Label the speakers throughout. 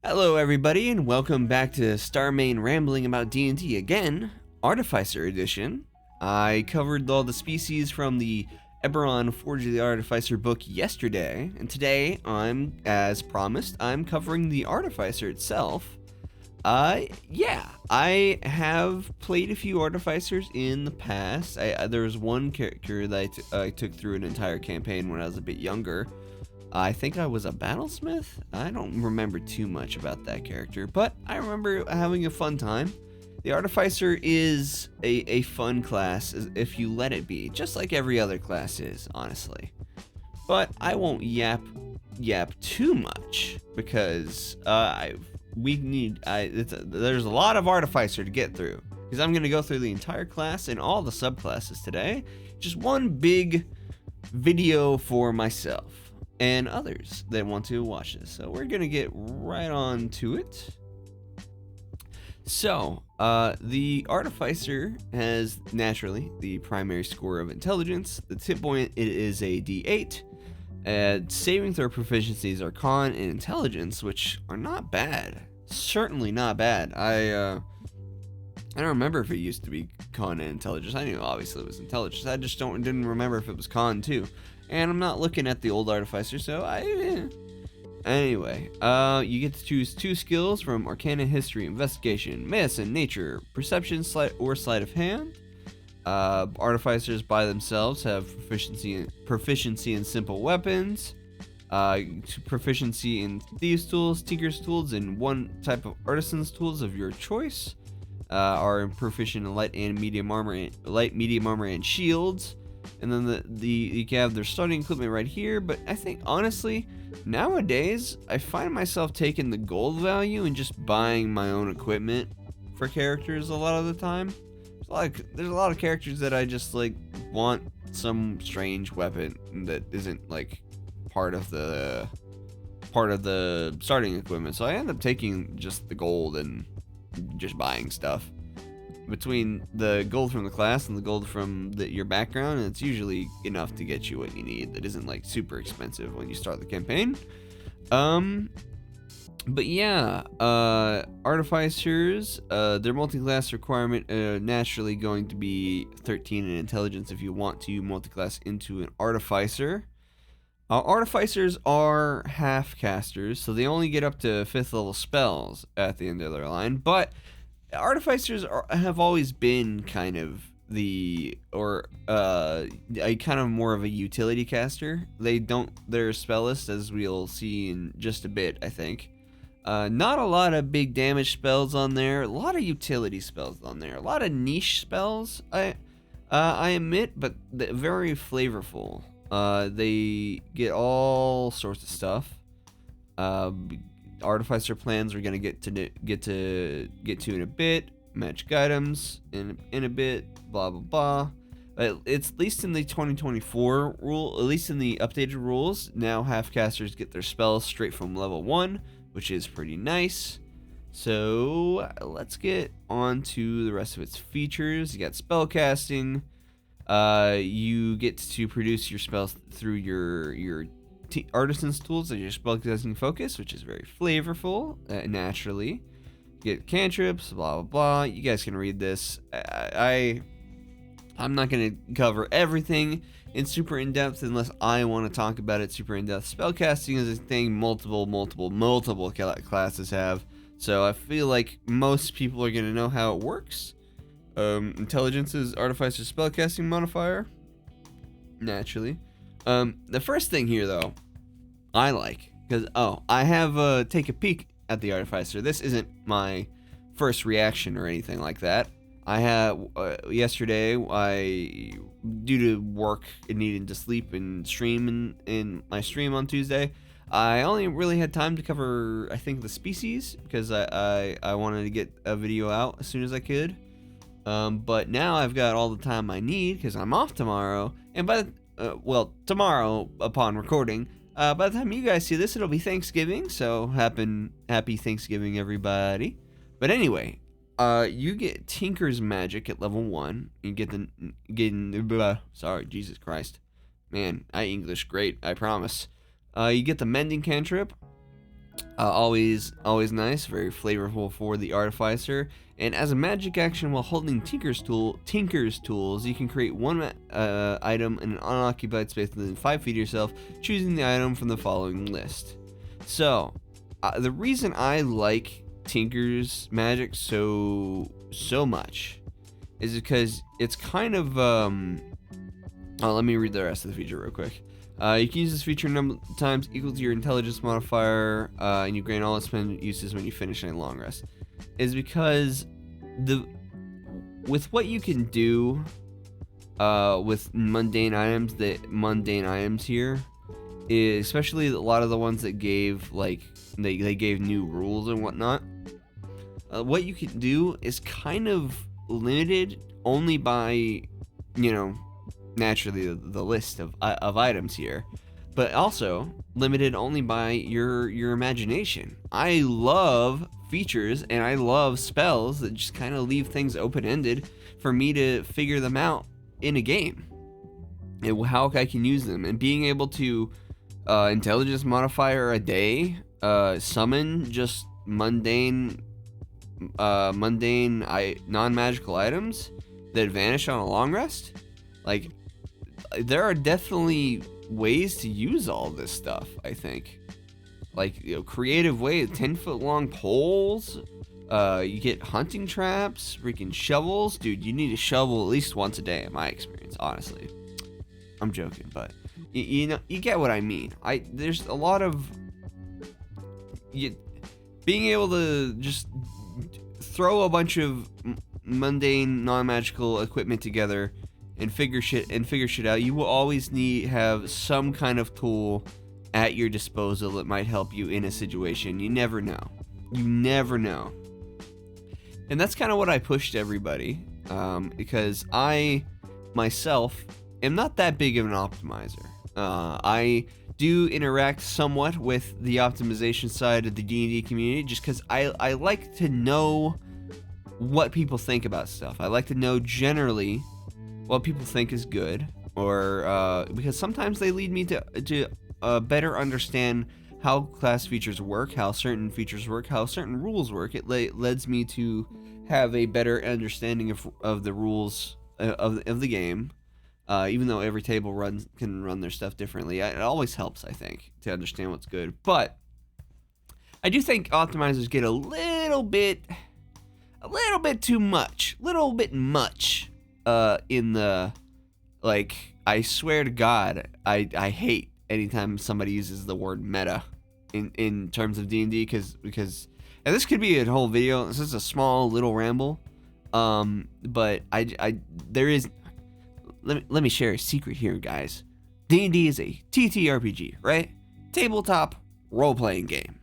Speaker 1: Hello everybody and welcome back to Starmain Rambling about D&D again, Artificer edition. I covered all the species from the Eberron Forge of the Artificer book yesterday, and today as promised, I'm covering the Artificer itself. I have played a few Artificers in the past. There was one character that I took through an entire campaign when I was a bit younger. I think I was a battlesmith? I don't remember too much about that character, but I remember having a fun time. The Artificer is a fun class if you let it be, just like every other class is, honestly. But I won't yap too much because there's a lot of Artificer to get through, because I'm going to go through the entire class and all the subclasses today. Just one big video for myself and others that want to watch this. So we're gonna get right on to it. So the Artificer has naturally the primary score of intelligence. The tip point, it is a D8. Saving throw proficiencies are con and intelligence, which are not bad. Certainly not bad. I don't remember if it used to be con and intelligence. I knew obviously it was intelligence. I just didn't remember if it was con too. And I'm not looking at the old Artificer, so Anyway, you get to choose 2 skills from Arcana, History, Investigation, Medicine, Nature, Perception, Sleight of Hand. Artificers by themselves have proficiency in simple weapons, proficiency in Thieves' Tools, Tinker's Tools, and one type of Artisan's Tools of your choice. Are proficient in light, medium armor, and shields. And then you can have their starting equipment right here. But I think honestly, nowadays I find myself taking the gold value and just buying my own equipment for characters a lot of the time. There's a lot of characters that I just want some strange weapon that isn't part of the starting equipment. So I end up taking just the gold and just buying stuff. Between the gold from the class and the gold from your background, it's usually enough to get you what you need. That isn't super expensive when you start the campaign. But yeah, Artificers, their multi-class requirement naturally going to be 13 in intelligence if you want to multi-class into an Artificer. Artificers are half casters, so they only get up to 5th level spells at the end of their line, but Artificers have always been kind of a kind of more of a utility caster. They're spellists, as we'll see in just a bit, I think. Not a lot of big damage spells on there, a lot of utility spells on there, a lot of niche spells, I admit, but very flavorful. They get all sorts of stuff. Artificer plans we're gonna get to in a bit. Magic items in a bit. Blah blah blah. At least in the 2024 rule, at least in the updated rules, now half casters get their spells straight from level 1, which is pretty nice. So let's get on to the rest of its features. You got spell casting. You get to produce your spells through your Artisan's Tools and your spellcasting focus, which is very flavorful, naturally. You get cantrips, blah blah blah. You guys can read this. I'm not going to cover everything in super in-depth unless I want to talk about it super in-depth. Spellcasting is a thing multiple classes have, so I feel like most people are going to know how it works. Intelligence is Artificer spellcasting modifier, naturally. The first thing here, though, I like, because, I have take a peek at the Artificer. This isn't my first reaction or anything like that. I had, yesterday, due to work and needing to sleep and stream in my stream on Tuesday, I only really had time to cover, I think, the species, because I wanted to get a video out as soon as I could. But now I've got all the time I need, because I'm off tomorrow, and tomorrow upon recording. By the time you guys see this, it'll be Thanksgiving, so happy Thanksgiving, everybody. But anyway, you get Tinker's Magic at level 1. You get sorry, Jesus Christ. Man, I English great, I promise. You get the Mending Cantrip, Always nice, very flavorful for the Artificer. And as a magic action while holding Tinker's tools, you can create one item in an unoccupied space within 5 feet of yourself, choosing the item from the following list. So, the reason I like Tinker's magic so much is because it's kind of let me read the rest of the feature real quick. You can use this feature a number of times equal to your intelligence modifier, and you gain all its uses when you finish a long rest. Is because with what you can do with mundane items here, is especially a lot of the ones that gave they gave new rules and whatnot. What you can do is kind of limited only by, naturally the list of items here, but also limited only by your imagination. I love features and I love spells that just kind of leave things open-ended for me to figure them out in a game and how I can use them, and being able to intelligence modifier a day, summon just mundane non-magical items that vanish on a long rest. Like, there are definitely ways to use all this stuff, I think. Like, creative ways, 10-foot long poles, you get hunting traps, freaking shovels. Dude, you need a shovel at least once a day in my experience, honestly. I'm joking, but you get what I mean. There's a lot of being able to just throw a bunch of mundane non-magical equipment together and figure shit out. You will always have some kind of tool at your disposal that might help you in a situation. You never know. And that's kind of what I pushed everybody, because I myself am not that big of an optimizer. I do interact somewhat with the optimization side of the D&D community just because I like to know what people think about stuff. I like to know generally what people think is good, or because sometimes they lead me to better understand how class features work, how certain features work, how certain rules work. It leads me to have a better understanding of the rules of the game. Even though every table can run their stuff differently, it always helps, I think, to understand what's good. But I do think optimizers get a little bit too much, in the, like, I swear to God, I hate anytime somebody uses the word meta in terms of D&D, because and this could be a whole video. This is a small little ramble, but there is. Let me share a secret here, guys. D&D is a TTRPG, right? Tabletop role-playing game.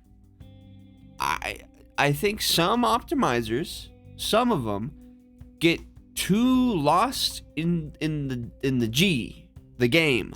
Speaker 1: I think some optimizers, some of them, get too lost in the game.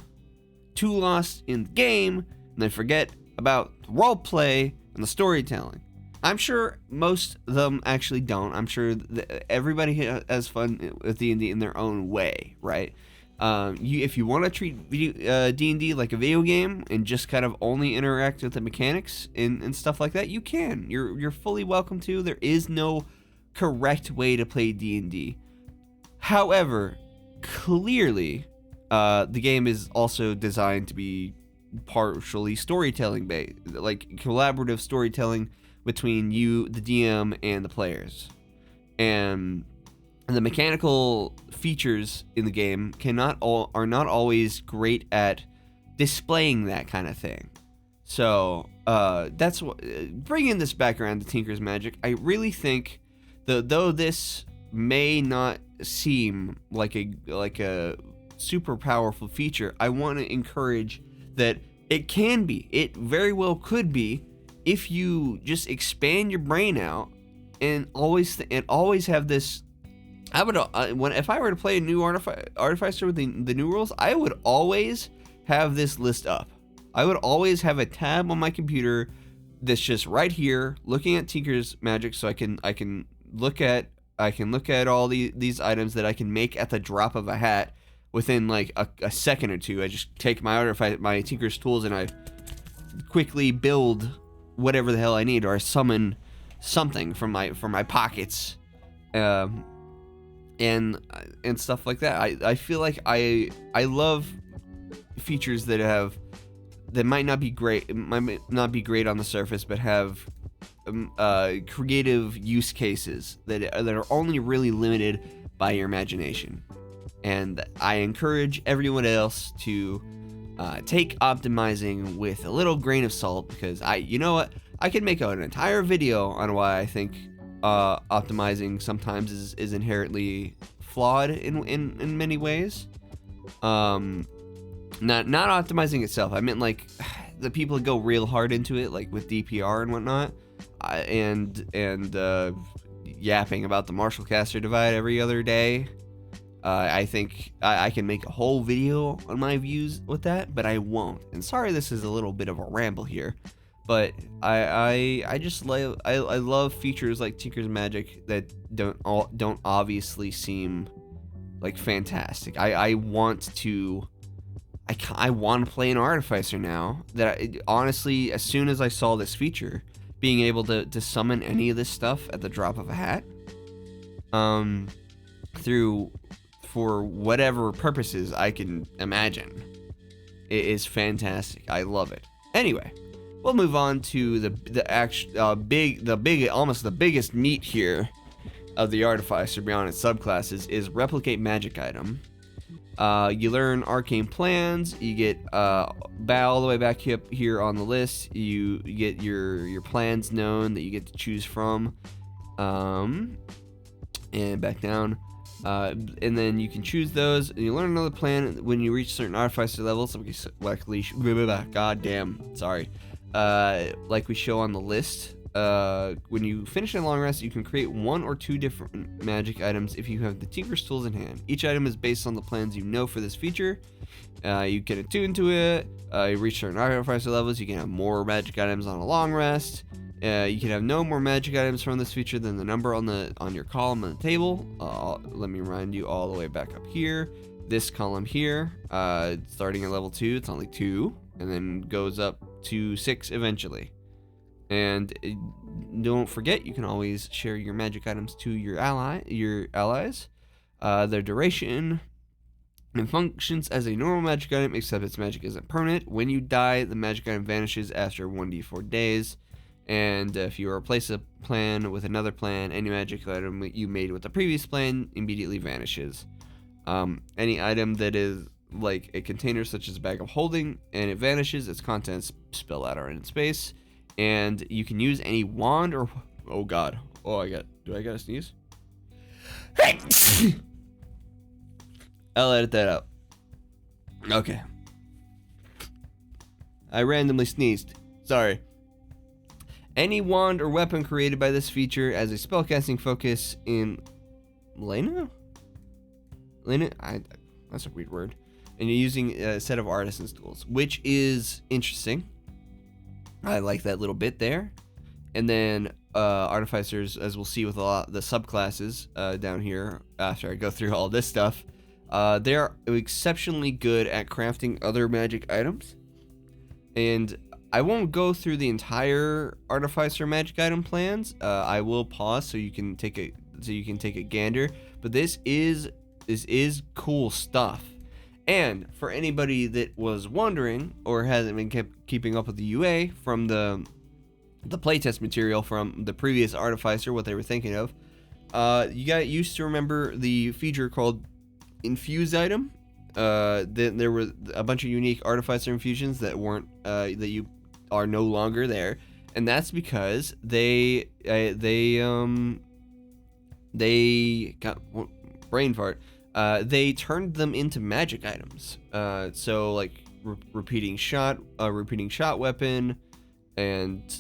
Speaker 1: Too lost in the game, and they forget about the roleplay and the storytelling. I'm sure most of them actually don't. I'm sure that everybody has fun with D&D in their own way, right? If you want to treat D&D like a video game and just kind of only interact with the mechanics and stuff like that, you can. You're fully welcome to. There is no correct way to play D&D. However, clearly, the game is also designed to be partially storytelling based, like collaborative storytelling between you, the DM, and the players. And the mechanical features in the game are not always great at displaying that kind of thing. So that's what, bringing this back around to Tinker's Magic, I really think that though this may not seem like a super powerful feature, I want to encourage that it can be. It very well could be, if you just expand your brain out and always have this. If I were to play a new Artificer with the new rules, I would always have this list up. I would always have a tab on my computer that's just right here, looking at Tinker's Magic, so I can look at all these items that I can make at the drop of a hat within like a second or two. I just take my Tinker's tools and I quickly build whatever the hell I need, or I summon something from my pockets, and stuff like that. I feel like I love features that might not be great. It might not be great on the surface, but have creative use cases that are only really limited by your imagination. And I encourage everyone else to take optimizing with a little grain of salt, because you know what? I could make an entire video on why I think optimizing sometimes is inherently flawed in many ways. Not optimizing itself. I meant like the people that go real hard into it, like with DPR and whatnot, and yapping about the Marshall-Caster divide every other day. I think I can make a whole video on my views with that, but I won't. And sorry, this is a little bit of a ramble here, but I just love features like Tinker's Magic that don't obviously seem like fantastic. I want to play an Artificer now. Honestly, as soon as I saw this feature, being able to summon any of this stuff at the drop of a hat, for whatever purposes I can imagine, it is fantastic. I love it. Anyway, we'll move on to almost the biggest meat here of the Artificer beyond its subclasses is replicate magic item. You learn arcane plans. You get all the way back up here on the list. You get your plans known that you get to choose from, and back down. And then you can choose those, and you learn another plan when you reach certain Artificer levels. Like we show on the list. When you finish a long rest, you can create 1 or 2 different magic items if you have the Tinker's tools in hand. Each item is based on the plans you know for this feature. You get attuned to it. You reach certain Artificer levels, you can have more magic items on a long rest. You can have no more magic items from this feature than the number on your column on the table. Let me remind you all the way back up here. This column here, starting at level 2, it's only 2, and then goes up to 6 eventually. And don't forget, you can always share your magic items to your allies. Their duration and functions as a normal magic item, except its magic isn't permanent. When you die, the magic item vanishes after 1d4 days. And if you replace a plan with another plan, any magic item you made with the previous plan immediately vanishes. Any item that is like a container, such as a bag of holding, and it vanishes, its contents spill out or in space. And you can use any wand or... Oh god. Do I gotta sneeze? I'll edit that out. Okay. I randomly sneezed. Sorry. Any wand or weapon created by this feature as a spellcasting focus in... Lena? That's a weird word. And you're using a set of artisan's tools, which is interesting. I like that little bit there. And then Artificers, as we'll see with a lot of the subclasses down here after I go through all this stuff, they're exceptionally good at crafting other magic items. And I won't go through the entire Artificer magic item plans. I will pause so you can take a gander. But this is cool stuff. And for anybody that was wondering or hasn't been keeping up with the UA from the playtest material from the previous Artificer, what they were thinking of, you got used to remember the feature called Infuse item. Then there were a bunch of unique Artificer infusions that weren't that you are no longer there, and that's because they got brain fart. They turned them into magic items. So like repeating shot weapon, and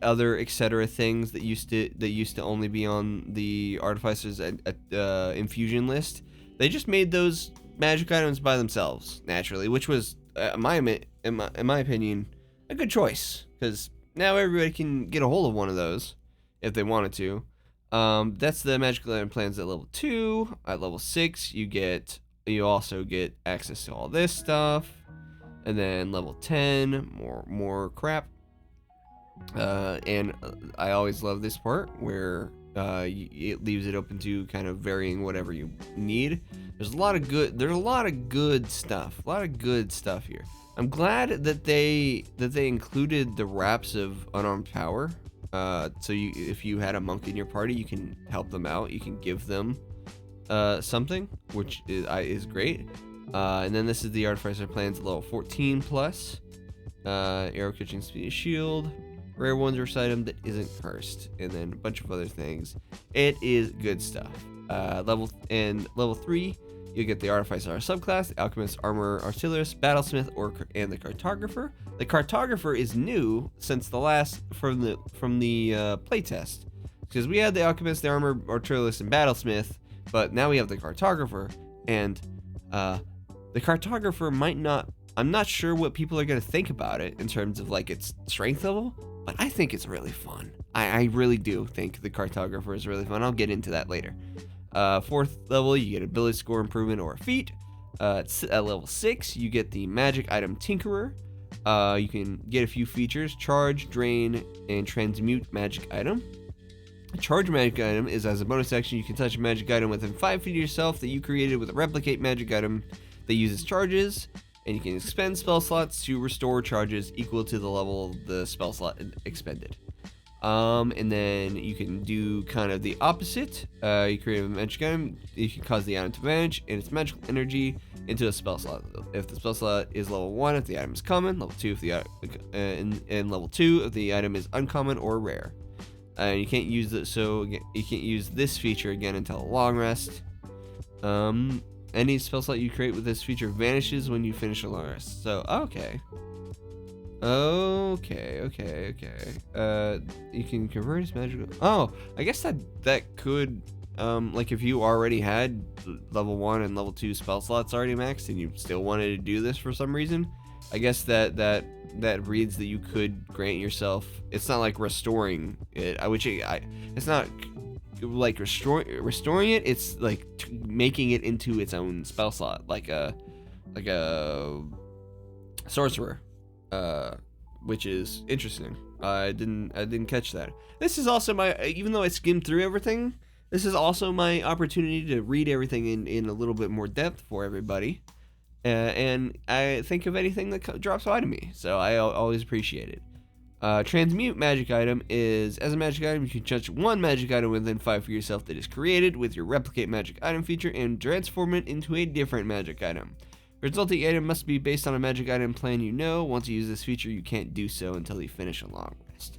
Speaker 1: other etc. things that used to only be on the Artificer's infusion list. They just made those magic items by themselves naturally, which was in my opinion a good choice, because now everybody can get a hold of one of those if they wanted to. That's the magical item plans at level 2. At level 6, you also get access to all this stuff, and then level 10, more crap. And I always love this part where it leaves it open to kind of varying whatever you need. There's a lot of good stuff. A lot of good stuff here. I'm glad that they included the wraps of unarmed power. So if you had a monk in your party, you can help them out. You can give them something, which is great. And then this is the Artificer plans level 14 plus. Arrow catching speed shield. Rare wondrous item that isn't cursed, and then a bunch of other things. It is good stuff. Level 3, you get the Artificer subclass, the Alchemist, Armor, Artillerist, Battlesmith, and the Cartographer. The Cartographer is new since the last from the playtest, because we had the Alchemist, the Armor, Artillerist, and Battlesmith, but now we have the Cartographer, and the Cartographer might not. I'm not sure what people are gonna think about it in terms of like its strength level. But I think it's really fun. I really do think the Cartographer is really fun. I'll get into that later. 4th level, you get ability score improvement or a feat. At level 6, you get the magic item Tinkerer. You can get a few features: charge, drain, and transmute magic item. A charge magic item is as a bonus action, you can touch a magic item within 5 feet of yourself that you created with a replicate magic item that uses charges. And you can expend spell slots to restore charges equal to the level of the spell slot expended. And then you can do kind of the opposite. You create a magic item, you can cause the item to vanish and its magical energy into a spell slot. If the spell slot is level 1, if the item is common, level 2 if the and level 2 if the item is uncommon or rare. And you can't use it, so you can't use this feature again until a long rest. Any spell slot you create with this feature vanishes when you finish a long rest. So, okay. You can convert his magical. Oh, I guess that could, like if you already had level 1 and level 2 spell slots already maxed and you still wanted to do this for some reason, I guess that reads that you could grant yourself. It's not like restoring it. It's not like restoring it. It's like making it into its own spell slot, like a sorcerer, which is interesting. I didn't catch that. This is also even though I skimmed through everything, this is also my opportunity to read everything in a little bit more depth for everybody, and I think of anything that drops by to me, so I always appreciate it. Transmute magic item is, as a magic item, you can touch one magic item within 5 for yourself that is created with your replicate magic item feature and transform it into a different magic item. The resulting item must be based on a magic item plan you know. Once you use this feature, you can't do so until you finish a long rest.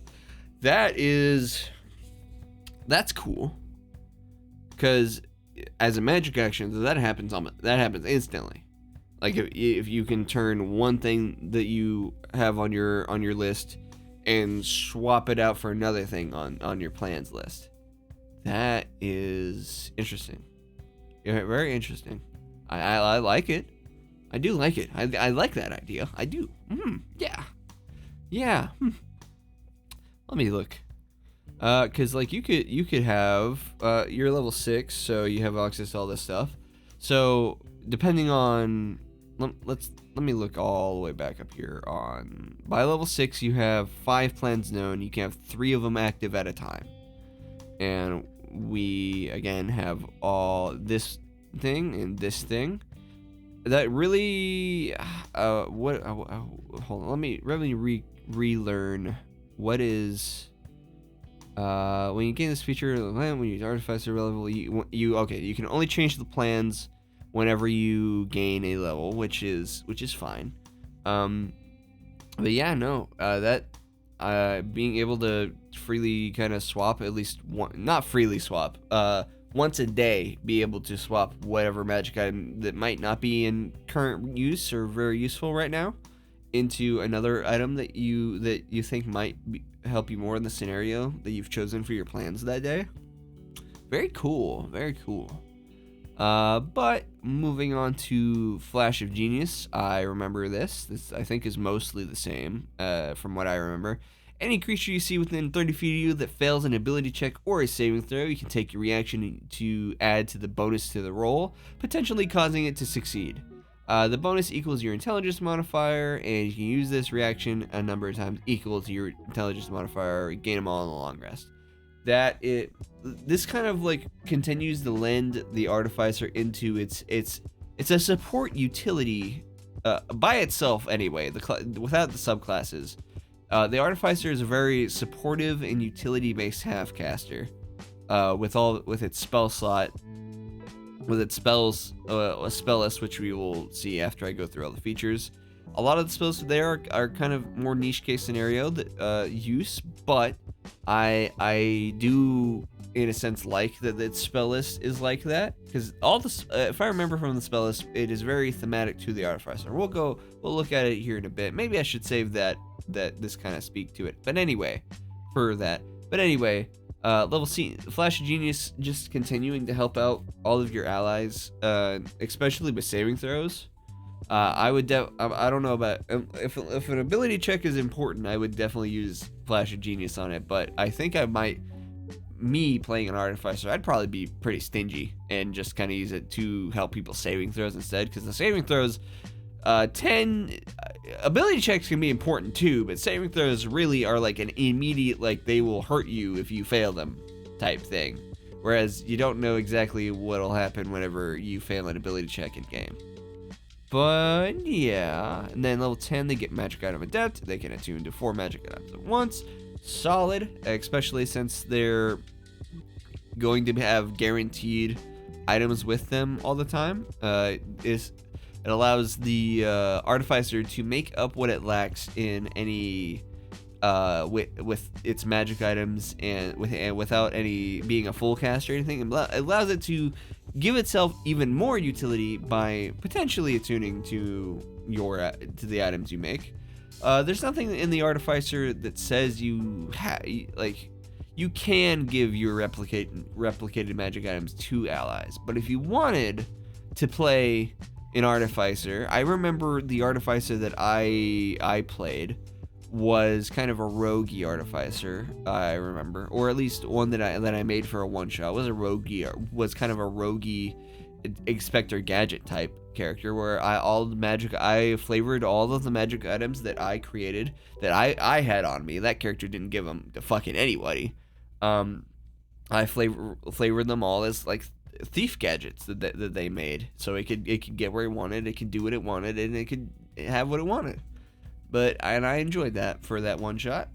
Speaker 1: That's cool, because as a magic action, that happens instantly. Like if you can turn one thing that you have on your list and swap it out for another thing on your plans list. That is interesting. Yeah, very interesting. I like it. I do like it. I like that idea. I do. Yeah. Let me look. Cause like you could have you're level 6, so you have access to all this stuff. So depending on let me look all the way back up here. By level 6, you have 5 plans known. You can have 3 of them active at a time. And we again have all this thing and this thing. That really hold on. Let me relearn what is when you gain this feature. When you use Artificer level, you can only change the plans whenever you gain a level, which is fine. But yeah, no, that being able to freely kind of swap, at least one, not freely swap, once a day, be able to swap whatever magic item that might not be in current use or very useful right now into another item that you think might help you more in the scenario that you've chosen for your plans that day. Very cool. But moving on to Flash of Genius, I remember this I think is mostly the same, from what I remember. Any creature you see within 30 feet of you that fails an ability check or a saving throw, you can take your reaction to add to the bonus to the roll, potentially causing it to succeed. The bonus equals your intelligence modifier, and you can use this reaction a number of times equal to your intelligence modifier, gain them all in the long rest. This kind of like continues to lend the Artificer into it's a support utility by itself anyway, without the subclasses. The Artificer is a very supportive and utility-based half-caster with its spell slot, with its spells, a spell list, which we will see after I go through all the features. A lot of the spells there are kind of more niche case scenario use, but I do in a sense like that its spell list is like that, because all this, if I remember from the spell list, it is very thematic to the Artificer. We'll look at it here in a bit. Maybe I should save that this kind of speak to it. But anyway, level C, Flash of Genius, just continuing to help out all of your allies, especially with saving throws. I don't know about if an ability check is important, I would definitely use Flash of Genius on it. But I think me playing an Artificer, I'd probably be pretty stingy and just kind of use it to help people saving throws instead, because the saving throws, 10 ability checks can be important too, but saving throws really are like an immediate, like they will hurt you if you fail them type thing, whereas you don't know exactly what'll happen whenever you fail an ability check in game. But yeah, and then level 10, they get Magic Item Adept. They can attune to 4 magic items at once. Solid, especially since they're going to have guaranteed items with them all the time. It allows the Artificer to make up what it lacks in any with its magic items and without any being a full cast or anything. It allows it to give itself even more utility by potentially attuning to the items you make. There's nothing in the Artificer that says you can give your replicated magic items to allies, but if you wanted to play an Artificer, I remember the Artificer that I played was kind of a roguey Artificer. I remember, or at least one that I made for a one shot was was kind of a roguey Inspector Gadget type character, where I flavored all of the magic items that I created that I had on me. That character didn't give them to fucking anybody. I flavored them all as like thief gadgets that they made, so it could get where it wanted, it could do what it wanted, and it could have what it wanted. And I enjoyed that for that one shot.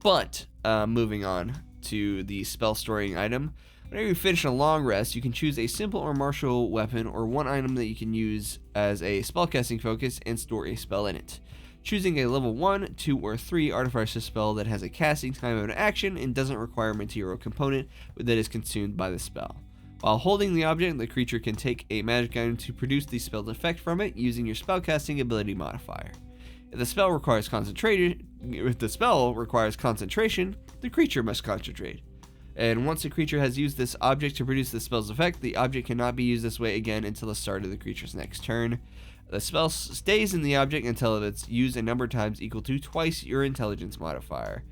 Speaker 1: But moving on to the spell storing item. Whenever you finish a long rest, you can choose a simple or martial weapon or one item that you can use as a spellcasting focus and store a spell in it. Choosing a level 1, 2, or 3 Artificer spell that has a casting time of an action and doesn't require a material component that is consumed by the spell. While holding the object, the creature can take a magic item to produce the spell's effect from it using your spellcasting ability modifier. If the spell requires concentration, the creature must concentrate. And once the creature has used this object to produce the spell's effect, the object cannot be used this way again until the start of the creature's next turn. The spell stays in the object until it's used a number of times equal to twice your intelligence modifier.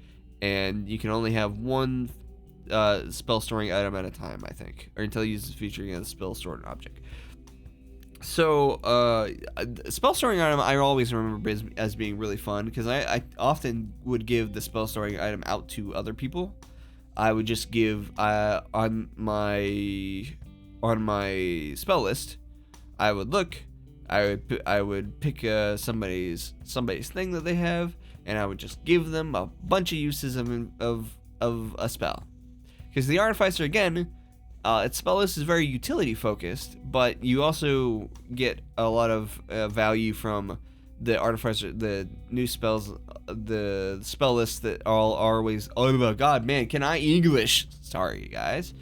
Speaker 1: And you can only have one spell storing item at a time, I think, or until you use the feature against the spell stored object. So, spell storing item I always remember as being really fun, because I often would give the spell storing item out to other people. I would just give on my spell list. I would look. I would pick somebody's thing that they have, and I would just give them a bunch of uses of a spell. Because the Artificer, again, its spell list is very utility focused, but you also get a lot of value from the Artificer, the new spells, the spell lists that are always. Oh my god, man, can I English? Sorry, guys.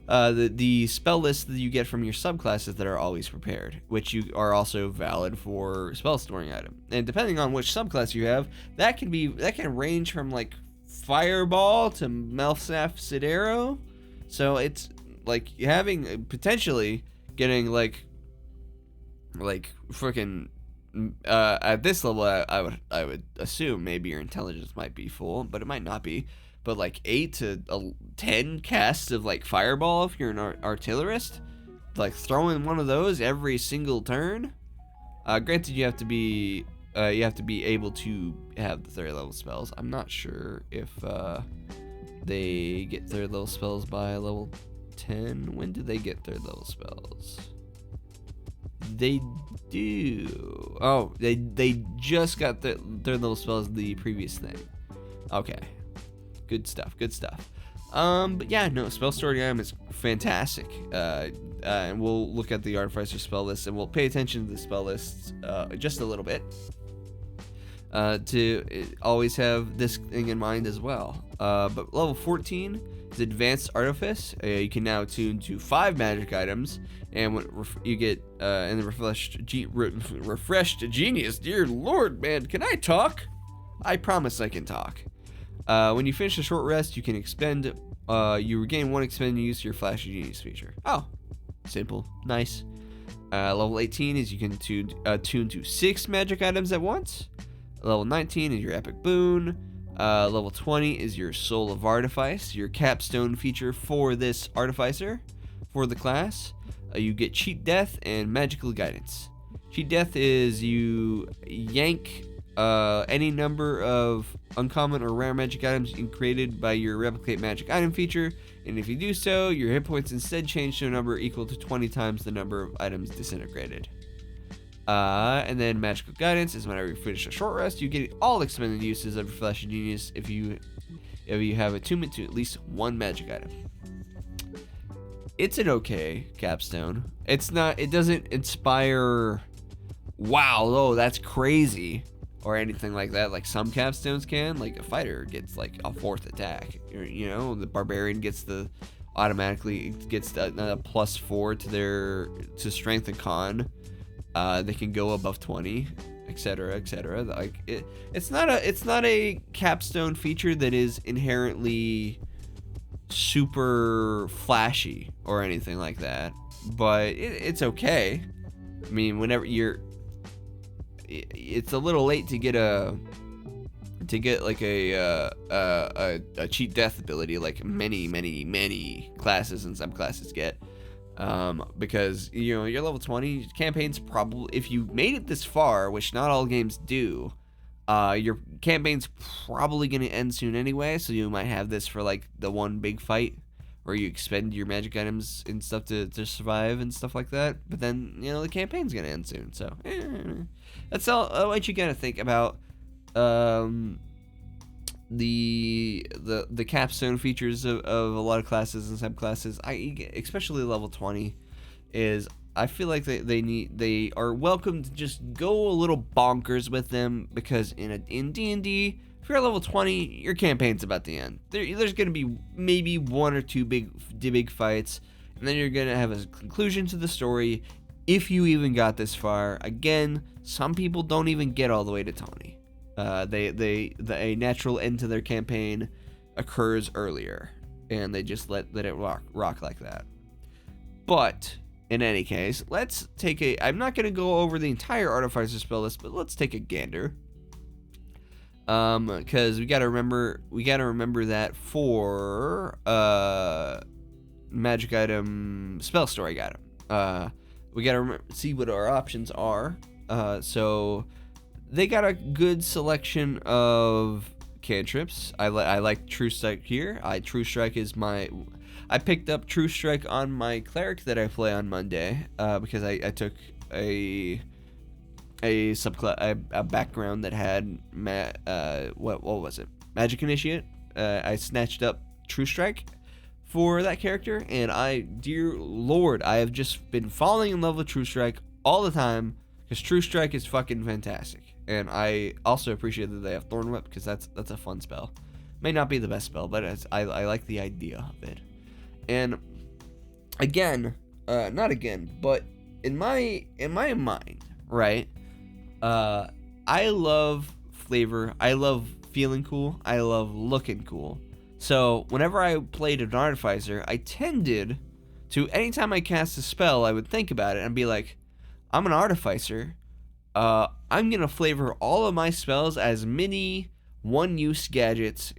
Speaker 1: The spell lists that you get from your subclasses that are always prepared, which you are also valid for spell storing item. And depending on which subclass you have, that can range from like Fireball to Melfsaf Sidero. So it's like having potentially getting like freaking at this level, I would assume maybe your intelligence might be full, but it might not be. But like 8 to 10 casts of like Fireball if you're an Artillerist, like throwing one of those every single turn, Granted, you have to be able to have the 3rd level spells. I'm not sure if they get 3rd level spells by level 10. When do they get 3rd level spells? They do. Oh, they just got the 3rd level spells the previous thing. Okay. Good stuff. But yeah, no, spell storyline is fantastic. And we'll look at the Artificer spell list, and we'll pay attention to the spell lists just a little bit. To always have this thing in mind as well. But level 14 is Advanced Artifice. You can now attune to 5 magic items, and when you get in the refreshed genius. Dear Lord, man, can I talk? I promise I can talk. When you finish a short rest, you can expend. You regain 1 expended use to your Flash of Genius feature. Oh, simple, nice. Level 18 is you can tune to 6 magic items at once. Level 19 is your Epic Boon. Level 20 is your Soul of Artifice, your capstone feature for this Artificer, for the class. You get Cheat Death and Magical Guidance. Cheat Death is you yank any number of uncommon or rare magic items created by your Replicate Magic Item feature, and if you do so, your hit points instead change to a number equal to 20 times the number of items disintegrated. And then Magical Guidance is whenever you finish a short rest, you get all expended uses of your Flash of Genius if you have attunement to at least 1 magic item. It's an okay capstone. It doesn't inspire, wow, oh, that's crazy, or anything like that, like some capstones can. Like a fighter gets like a 4th attack, the barbarian gets automatically gets the +4 to strength and con. They can go above 20, etc. Like it's not a capstone feature that is inherently super flashy or anything like that, but it's okay. I mean, whenever it's a little late to get like a cheat death ability like many classes and subclasses get, because you're level 20. Campaign's probably, if you made it this far, which not all games do, your campaign's probably going to end soon anyway, so you might have this for like the one big fight where you expend your magic items and stuff to survive and stuff like that. But then the campaign's going to end soon, so that's all what you got to think about. The capstone features of a lot of classes and subclasses, especially level 20, is I feel like they are welcome to just go a little bonkers with them, because in D&D, if you're at level 20, your campaign's about to end. There's going to be maybe 1 or 2 big fights, and then you're going to have a conclusion to the story, if you even got this far. Again, some people don't even get all the way to 20. A natural end to their campaign occurs earlier, and they just let it rock like that. But in any case, let's take I'm not going to go over the entire Artificer spell list, but let's take a gander. Because we gotta remember that for magic item, spell story item, we gotta see what our options are. So they got a good selection of cantrips. I like True Strike here. True Strike is I picked up True Strike on my cleric that I play on Monday, because I took a background that had what was it? Magic Initiate. I snatched up True Strike for that character, and dear Lord, I have just been falling in love with True Strike all the time, because True Strike is fucking fantastic. And I also appreciate that they have Thorn Whip, because that's a fun spell. May not be the best spell, but I like the idea of it. And but in my mind, right? I love flavor. I love feeling cool. I love looking cool. So whenever I played an Artificer, I tended to, anytime I cast a spell, I would think about it and be like, I'm an Artificer. I'm going to flavor all of my spells as mini one-use gadgets,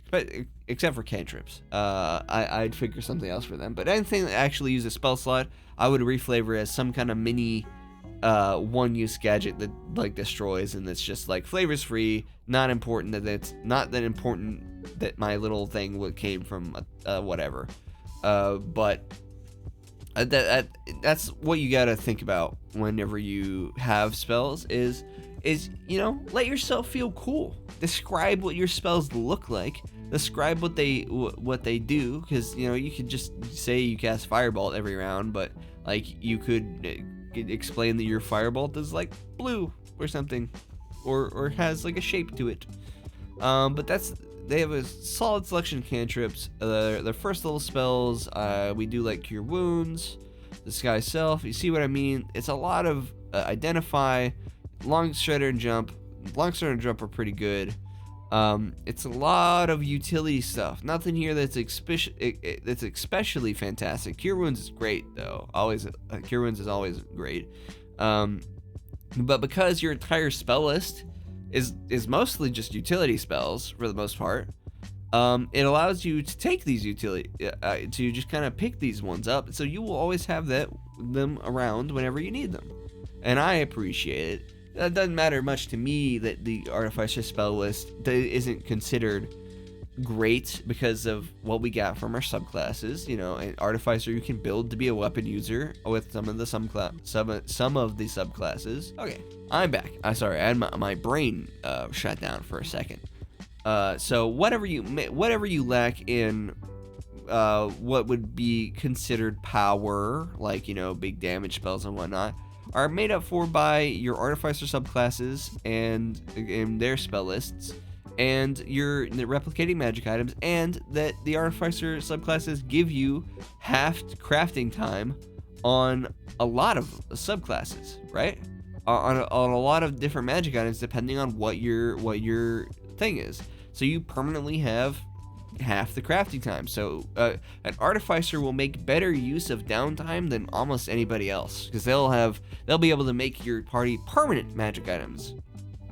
Speaker 1: except for cantrips. I'd figure something else for them. But anything that actually uses a spell slot, I would reflavor as some kind of mini one use gadget that like destroys, and it's just like flavors free, not important, that it's not that important that my little thing came from whatever. But that's what you gotta think about whenever you have spells is let yourself feel cool. Describe what your spells look like. Describe what they do, because you could just say you cast Firebolt every round, but like you could explain that your Firebolt is like blue or something, or has like a shape to it. But they have a solid selection of cantrips. Their first level spells, we do like Cure Wounds, Disguise Self. You see what I mean? It's a lot of Identify, Long Strider and Jump. Long Strider and Jump are pretty good. It's a lot of utility stuff. Nothing here that's especially fantastic. Cure Wounds is great though. Always, Cure Wounds is always great. But because your entire spell list is mostly just utility spells for the most part, it allows you to take these utility to just kind of pick these ones up, so you will always have them around whenever you need them, and I appreciate it. That doesn't matter much to me that the Artificer spell list isn't considered great because of what we got from our subclasses. An Artificer you can build to be a weapon user with some of the subclasses. Okay, I'm back. Sorry, I had my brain shut down for a second. So whatever you lack in what would be considered power, like big damage spells and whatnot, are made up for by your Artificer subclasses and their spell lists, and your replicating magic items, and that the Artificer subclasses give you half crafting time on a lot of subclasses, right? On a lot of different magic items, depending on what your thing is. So you permanently have half the crafting time. So an Artificer will make better use of downtime than almost anybody else, because they'll be able to make your party permanent magic items,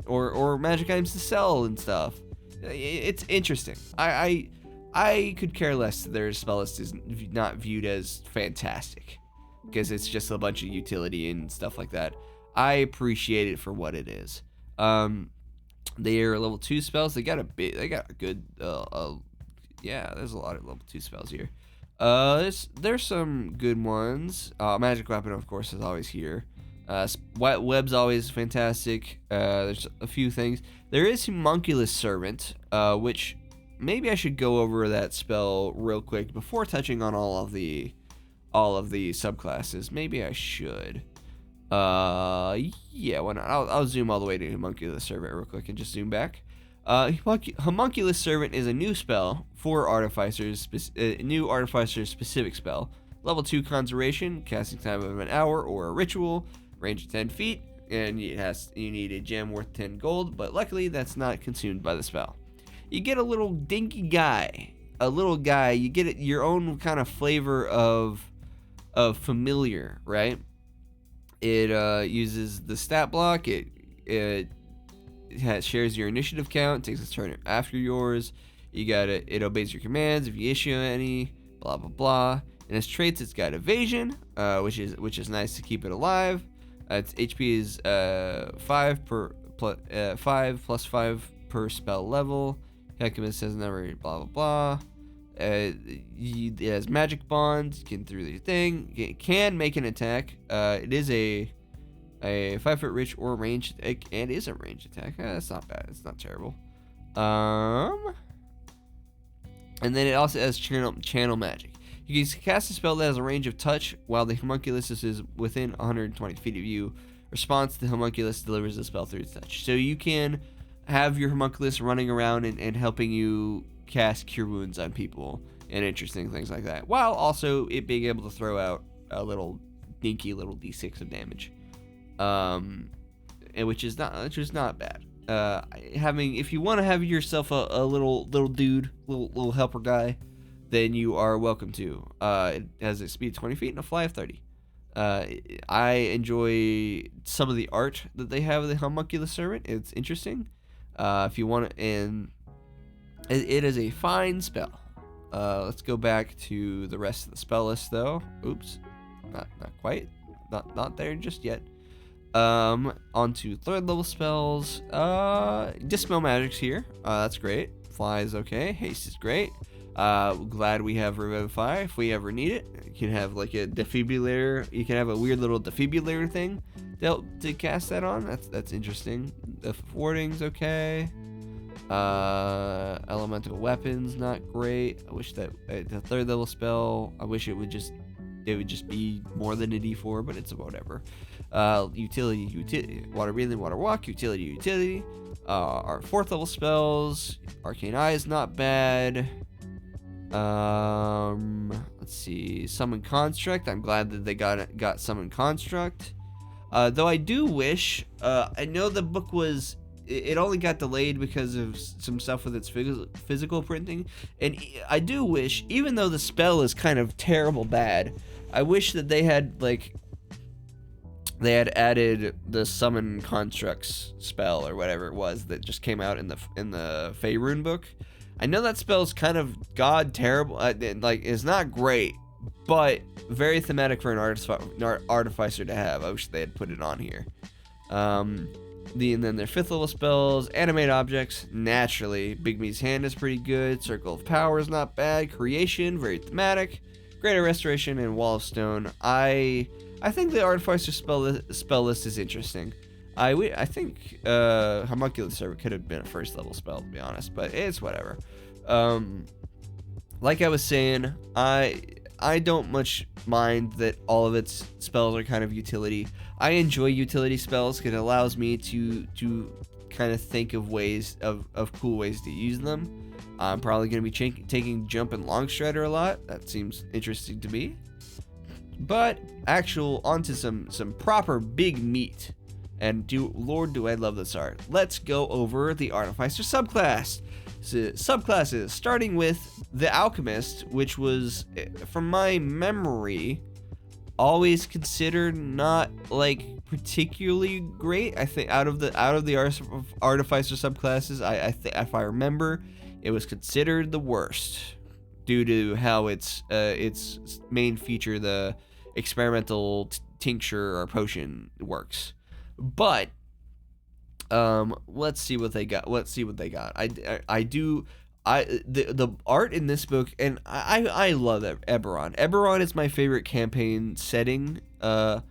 Speaker 1: or magic items to sell and stuff. It's interesting. I could care less that their spell list is not viewed as fantastic, because it's just a bunch of utility and stuff like that. I appreciate it for what it is. They are level 2 spells. They got a good there's a lot of level 2 spells here. There's some good ones. Magic Weapon, of course, is always here. Web's always fantastic. There's a few things. There is Homunculus Servant, which maybe I should go over that spell real quick before touching on all of the subclasses. Maybe I should. Yeah, why not? I'll zoom all the way to Homunculus Servant real quick and just zoom back. Homunculus Servant is a new spell for Artificers, new Artificer specific spell. Level 2 Conjuration, casting time of an hour or a ritual, range of 10 feet, and you need a gem worth 10 gold, but luckily that's not consumed by the spell. You get a little dinky guy, you get your own kind of flavor of familiar, right? It uses the stat block, it shares your initiative count, takes a turn after yours. It obeys your commands if you issue any, blah blah blah. And its traits, it's got evasion, which is nice to keep it alive. Its HP is 5 plus 5 per spell level. Alchemist has never blah blah blah. It has magic bonds. You can through the thing. It can make an attack. It is a 5-foot reach or range, and is a range attack. That's not bad. It's not terrible. And then it also has channel magic. You can cast a spell that has a range of touch while the homunculus is within 120 feet of you. Response to the homunculus delivers the spell through its touch. So you can have your homunculus running around and helping you cast Cure Wounds on people and interesting things like that, while also it being able to throw out a little dinky little d6 of damage, and which is not bad. If you want to have yourself a little dude, little helper guy, then you are welcome to. It has a speed of 20 feet and a fly of 30. I enjoy some of the art that they have of the Homunculus Servant. It's interesting. If you want to, and it is a fine spell. Let's go back to the rest of the spell list, though. Oops, not quite, not there just yet. Onto third level spells. Dispel magic's here. That's great. Fly is okay. Haste is great. Glad we have Revivify if we ever need it. You can have like a defibrillator. You can have a weird little defibrillator thing to cast that on. That's interesting. The warding's okay. Elemental weapons not great. I wish that the third level spell. I wish it would just be more than a D4, but it's whatever. Utility, water breathing, water walk, utility. Our fourth level spells, Arcane Eye is not bad. Let's see, Summon Construct. I'm glad that they got Summon Construct. Though I do wish, I know the book was, it only got delayed because of some stuff with its physical printing, and I do wish, even though the spell is kind of terrible bad, I wish that they had added the Summon Constructs spell or whatever it was that just came out in the Faerun book. I know that spell is kind of god terrible, like it's not great, but very thematic for an artificer to have. I wish they had put it on here. And then their fifth level spells, animate objects, naturally. Big Me's Hand is pretty good. Circle of Power is not bad. Creation, very thematic. Greater Restoration and Wall of Stone. I think the Artificer spell list is interesting. I think Homunculus Server could have been a first level spell, to be honest, but it's whatever. Like I was saying, I don't much mind that all of its spells are kind of utility. I enjoy utility spells because it allows me to kind of think of ways of cool ways to use them. I'm probably going to be taking Jump and Long Strider a lot. That seems interesting to me. But onto some proper big meat. And Lord, do I love this art. Let's go over the Artificer subclass. So, subclasses, starting with the Alchemist, which was, from my memory, always considered not like particularly great. I think out of the Artificer subclasses, if I remember, it was considered the worst due to how its main feature, the experimental tincture or potion, works. But let's see what they got. The art in this book, and I love Eberron. Eberron is my favorite campaign setting that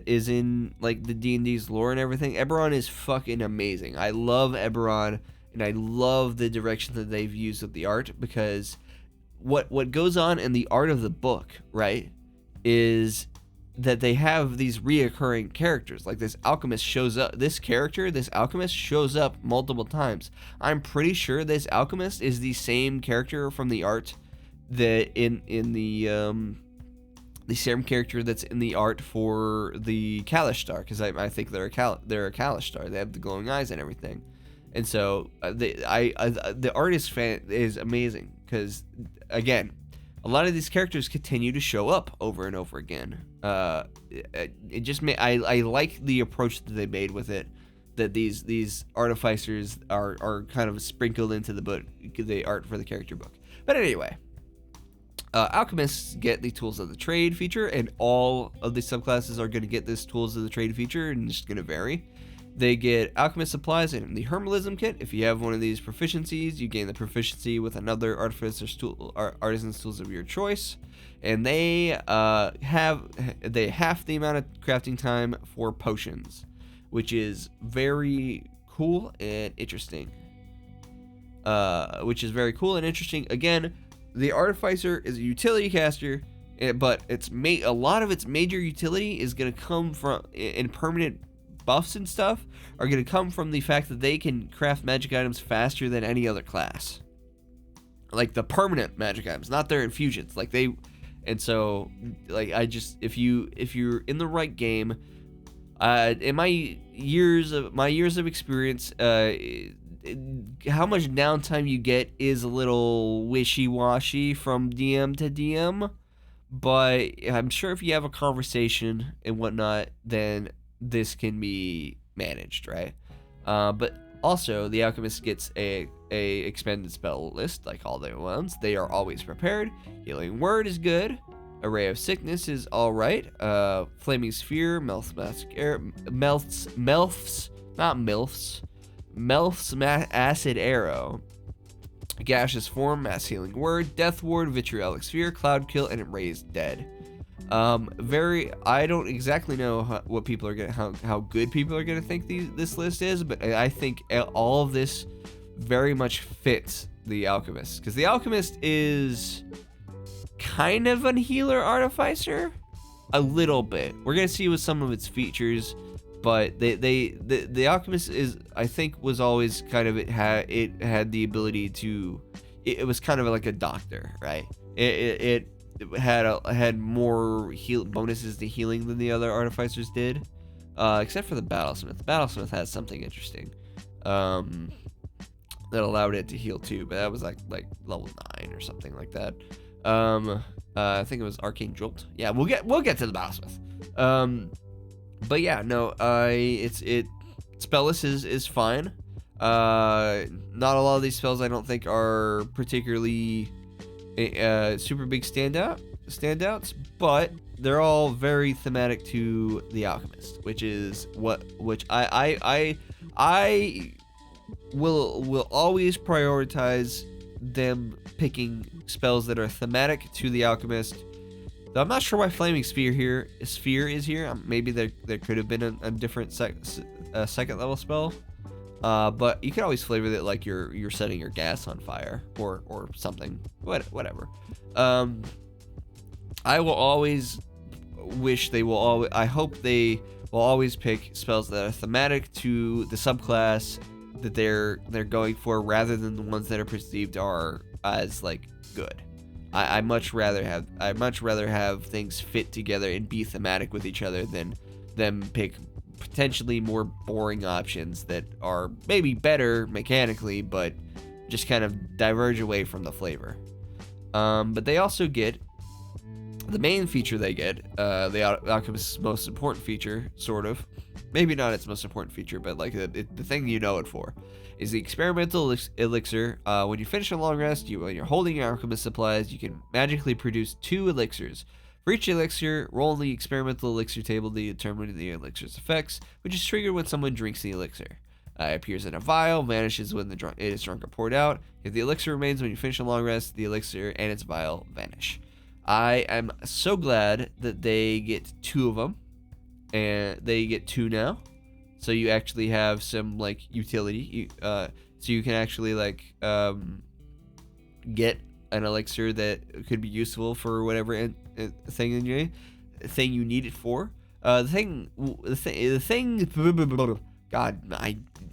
Speaker 1: is in like the D&D's lore and everything. Eberron is fucking amazing. I love Eberron, and I love the direction that they've used with the art, because what goes on in the art of the book, right, is that they have these reoccurring characters. Like this alchemist shows up. This alchemist shows up multiple times. I'm pretty sure this alchemist is the same character from the art that in the same character that's in the art for the Kalishtar, because I think they're a Kalishtar. They have the glowing eyes and everything. And so the art is amazing, because again, a lot of these characters continue to show up over and over again. It just I like the approach that they made with it, that these artificers are kind of sprinkled into the book, the art for the character book. But anyway, alchemists get the tools of the trade feature, and all of the subclasses are going to get this tools of the trade feature, and it's going to vary. They get alchemist supplies and the herbalism kit. If you have one of these proficiencies, you gain the proficiency with another artificer's tool or artisan's tools of your choice, and they have half the amount of crafting time for potions, which is very cool and interesting. Again, the Artificer is a utility caster, but a lot of its major utility is going to come from in permanent buffs and stuff are going to come from the fact that they can craft magic items faster than any other class. Like the permanent magic items, not their infusions. If you're in the right game, in my years of experience, how much downtime you get is a little wishy-washy from DM to DM, but I'm sure if you have a conversation and whatnot, then this can be managed, right? But also, the Alchemist gets a expended spell list, like all the ones. They are always prepared. Healing Word is good. Array of Sickness is all right. Flaming Sphere, Melf's Acid Arrow, Gaseous Form, Mass Healing Word, Death Ward, Vitriolic Sphere, Cloud Kill, and Raised Dead. I don't exactly know what people are gonna, how good people are gonna think this list is, but I think all of this very much fits the Alchemist, because the Alchemist is kind of a healer artificer, a little bit. We're gonna see with some of its features, but the Alchemist is, I think, was always kind of, it had the ability to, it was kind of like a doctor, right? It had more bonuses to healing than the other artificers did, except for the Battlesmith. The Battlesmith has something interesting that allowed it to heal too, but that was like level 9 or something like that. I think it was Arcane Jolt. Yeah, we'll get to the Battlesmith. But yeah, no, spellless is fine. Not a lot of these spells I don't think are particularly super big standouts, but they're all very thematic to the Alchemist, which I will always prioritize them picking spells that are thematic to the Alchemist. Though I'm not sure why Flaming Sphere is here. Maybe there could have been a different second level spell. But you can always flavor it like you're setting your gas on fire or something. Whatever. I will always wish I hope they will always pick spells that are thematic to the subclass that they're going for, rather than the ones that are perceived as like good. I much rather have things fit together and be thematic with each other than them pick potentially more boring options that are maybe better mechanically, but just kind of diverge away from the flavor. But they also get the main feature they get, the Alchemist's most important feature, sort of. Maybe not its most important feature, but like the thing you know it for, is the experimental elixir. When you finish a long rest, when you're holding your Alchemist supplies, you can magically produce 2 elixirs. For each elixir, roll the experimental elixir table to determine the elixir's effects, which is triggered when someone drinks the elixir. It appears in a vial, vanishes when it is drunk or poured out. If the elixir remains when you finish a long rest, the elixir and its vial vanish. I am so glad that they get 2 of them, and they get 2 now, so you actually have some like utility. So you can actually like get an elixir that could be useful for whatever thing you need it for. The thing. God,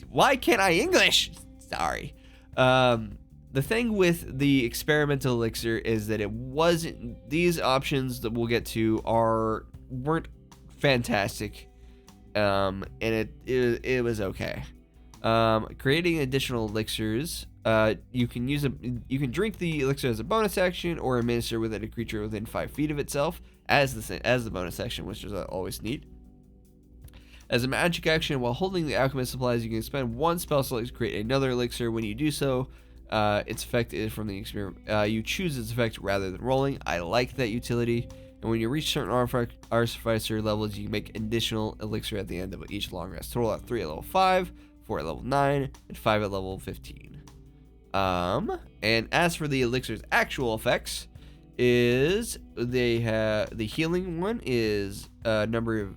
Speaker 1: why can't I English? Sorry. The thing with the experimental elixir is that it wasn't. These options that we'll get to weren't fantastic, and it was okay. Creating additional elixirs. You can drink the elixir as a bonus action, or administer within a creature within 5 feet of itself as the bonus action, which is always neat. As a magic action, while holding the Alchemist supplies, you can spend 1 spell slot to create another elixir. When you do so, its effect is from the experiment. You choose its effect rather than rolling. I like that utility. And when you reach certain Artificer levels, you can make additional elixir at the end of each long rest. Total out 3 at level 5, 4 at level 9, and 5 at level 15. And as for the elixir's actual effects, is they have the healing one is number of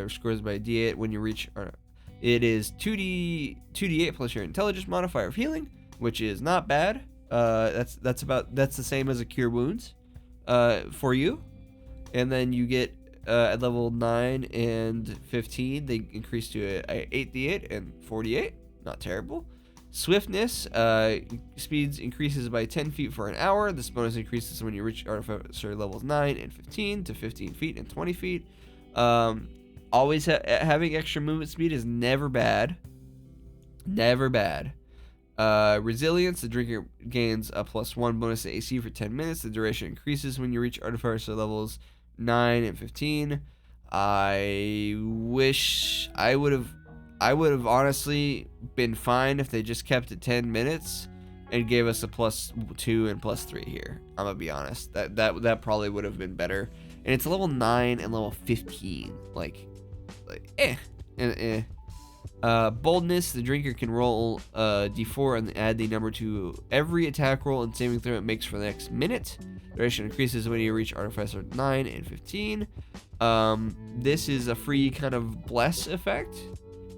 Speaker 1: scores by D8 when you reach. It is 2d8 plus your intelligence modifier of healing, which is not bad. That's the same as a cure wounds for you. And then you get at level 9 and 15, they increase to a 8d8 and 48. Not terrible. Swiftness, speeds increases by 10 feet for an hour. This bonus increases when you reach Artificer levels 9 and 15 to 15 feet and 20 feet. Always having extra movement speed is never bad. Never bad. Resilience, the drinker gains a +1 bonus to AC for 10 minutes. The duration increases when you reach Artificer levels 9 and 15. I wish I would have honestly been fine if they just kept it 10 minutes and gave us a +2 and +3 here. I'm gonna be honest. That probably would have been better. And it's level 9 and level 15. Like boldness, the drinker can roll d4 and add the number to every attack roll and saving throw it makes for the next minute. Duration increases when you reach Artificer 9 and 15. This is a free kind of bless effect,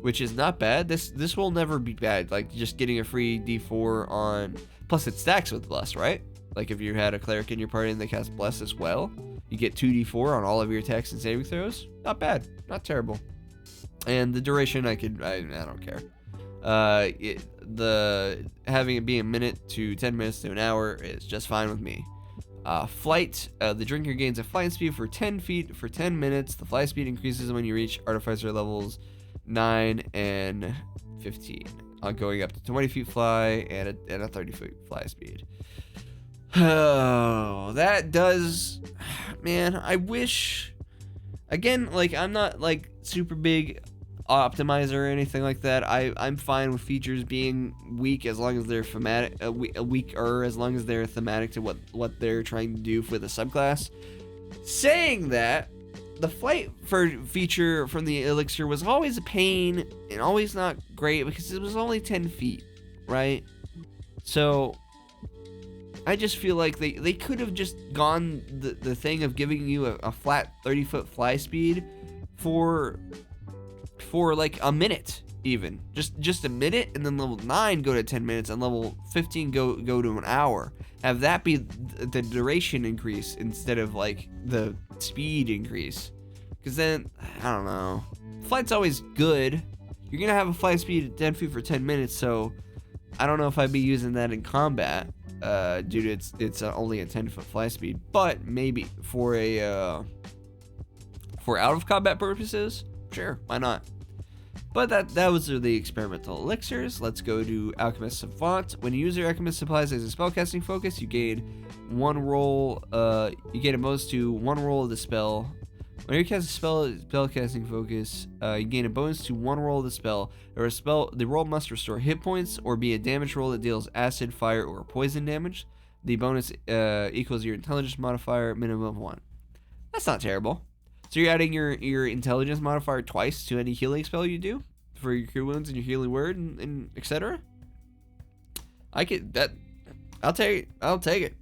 Speaker 1: which is not bad. This will never be bad. Like just getting a free d4 on, plus it stacks with bless, right? Like if you had a cleric in your party and they cast bless as well, you get 2d4 on all of your attacks and saving throws. Not bad, not terrible. And the duration, I don't care. Having it be a minute to 10 minutes to an hour is just fine with me. Flight, the drinker gains a flight speed for 10 feet for 10 minutes. The flight speed increases when you reach Artificer levels 9 and 15. Going up to 20 feet fly and a 30 feet fly speed. Oh, that does, man, I wish, again, like, I'm not, like, super big optimizer or anything like that. I'm fine with features being weak as long as they're thematic, weaker as long as they're thematic to what they're trying to do for the subclass. Saying that, the flight feature from the elixir was always a pain and always not great because it was only 10 feet, right? So I just feel like they could have just gone the thing of giving you a flat 30-foot fly speed for like a minute, even just a minute, and then level 9 go to 10 minutes and level 15 go to an hour. Have that be the duration increase instead of like the speed increase, because then I don't know, flight's always good. You're gonna have a flight speed at 10 feet for 10 minutes, so I don't know if I'd be using that in combat due to it's only a 10-foot fly speed, but maybe for out of combat purposes, sure, why not? But that was the experimental elixirs. Let's go to Alchemist Savant. When you use your Alchemist supplies as a spellcasting focus, you gain one roll. You gain a bonus to one roll of the spell. When you cast a spellcasting focus, you gain a bonus to one roll of the spell. The roll must restore hit points or be a damage roll that deals acid, fire, or poison damage. The bonus equals your intelligence modifier, minimum of 1. That's not terrible. So you're adding your intelligence modifier twice to any healing spell you do for your cure wounds and your healing word and etc. I'll take it.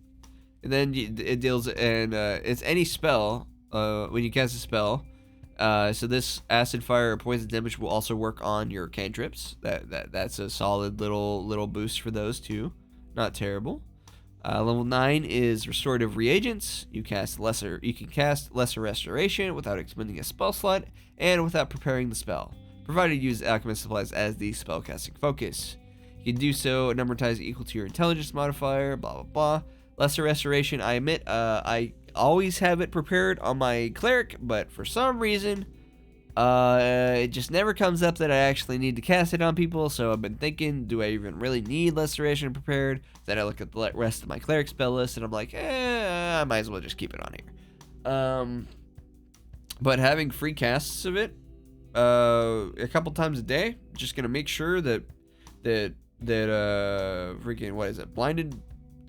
Speaker 1: And then it deals, and it's any spell when you cast a spell. So this acid, fire, or poison damage will also work on your cantrips. That's a solid little boost for those too. Not terrible. Level 9 is restorative reagents. You can cast lesser restoration without expending a spell slot and without preparing the spell, provided you use alchemist supplies as the spellcasting focus. You can do so a number of times equal to your intelligence modifier, blah blah blah. Lesser restoration, I admit, I always have it prepared on my cleric, but for some reason it just never comes up that I actually need to cast it on people. So I've been thinking, do I even really need restoration prepared? Then I look at the rest of my cleric spell list and I'm like, I might as well just keep it on here. But having free casts of it a couple times a day, just gonna make sure that freaking, what is it, blinded,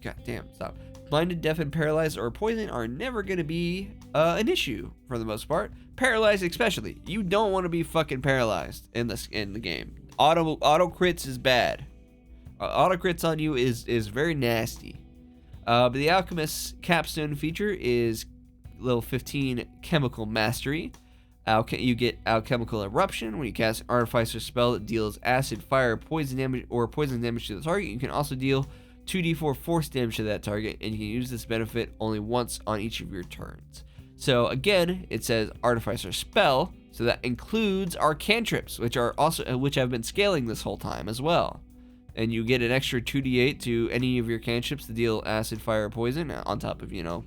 Speaker 1: god damn, stop, blinded, deaf, and paralyzed or poison are never gonna be an issue for the most part. Paralyzed especially. You don't want to be fucking paralyzed in the game. Auto crits is bad. Auto crits on you is very nasty. But the Alchemist's capstone feature is level 15 Chemical Mastery. You get Alchemical Eruption when you cast an Artificer spell that deals acid, fire, poison damage to the target. You can also deal 2d4 force damage to that target, and you can use this benefit only once on each of your turns. So again, it says Artificer spell, so that includes our cantrips, which I've been scaling this whole time as well. And you get an extra 2d8 to any of your cantrips to deal acid, fire, or poison on top of your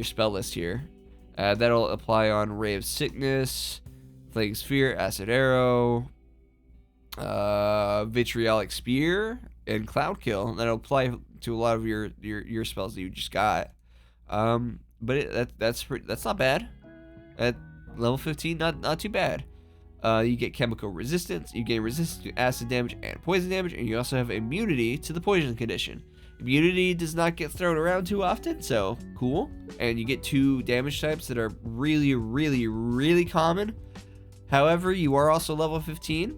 Speaker 1: spell list here. That'll apply on Ray of Sickness, Plague Sphere, Acid Arrow, Vitriolic Spear, and Cloud Kill. That'll apply to a lot of your spells that you just got. But that's not bad. At level 15, not too bad. You get chemical resistance, you gain resistance to acid damage and poison damage, and you also have immunity to the poison condition. Immunity does not get thrown around too often, so cool. And you get 2 damage types that are really, really, really common. However, you are also level 15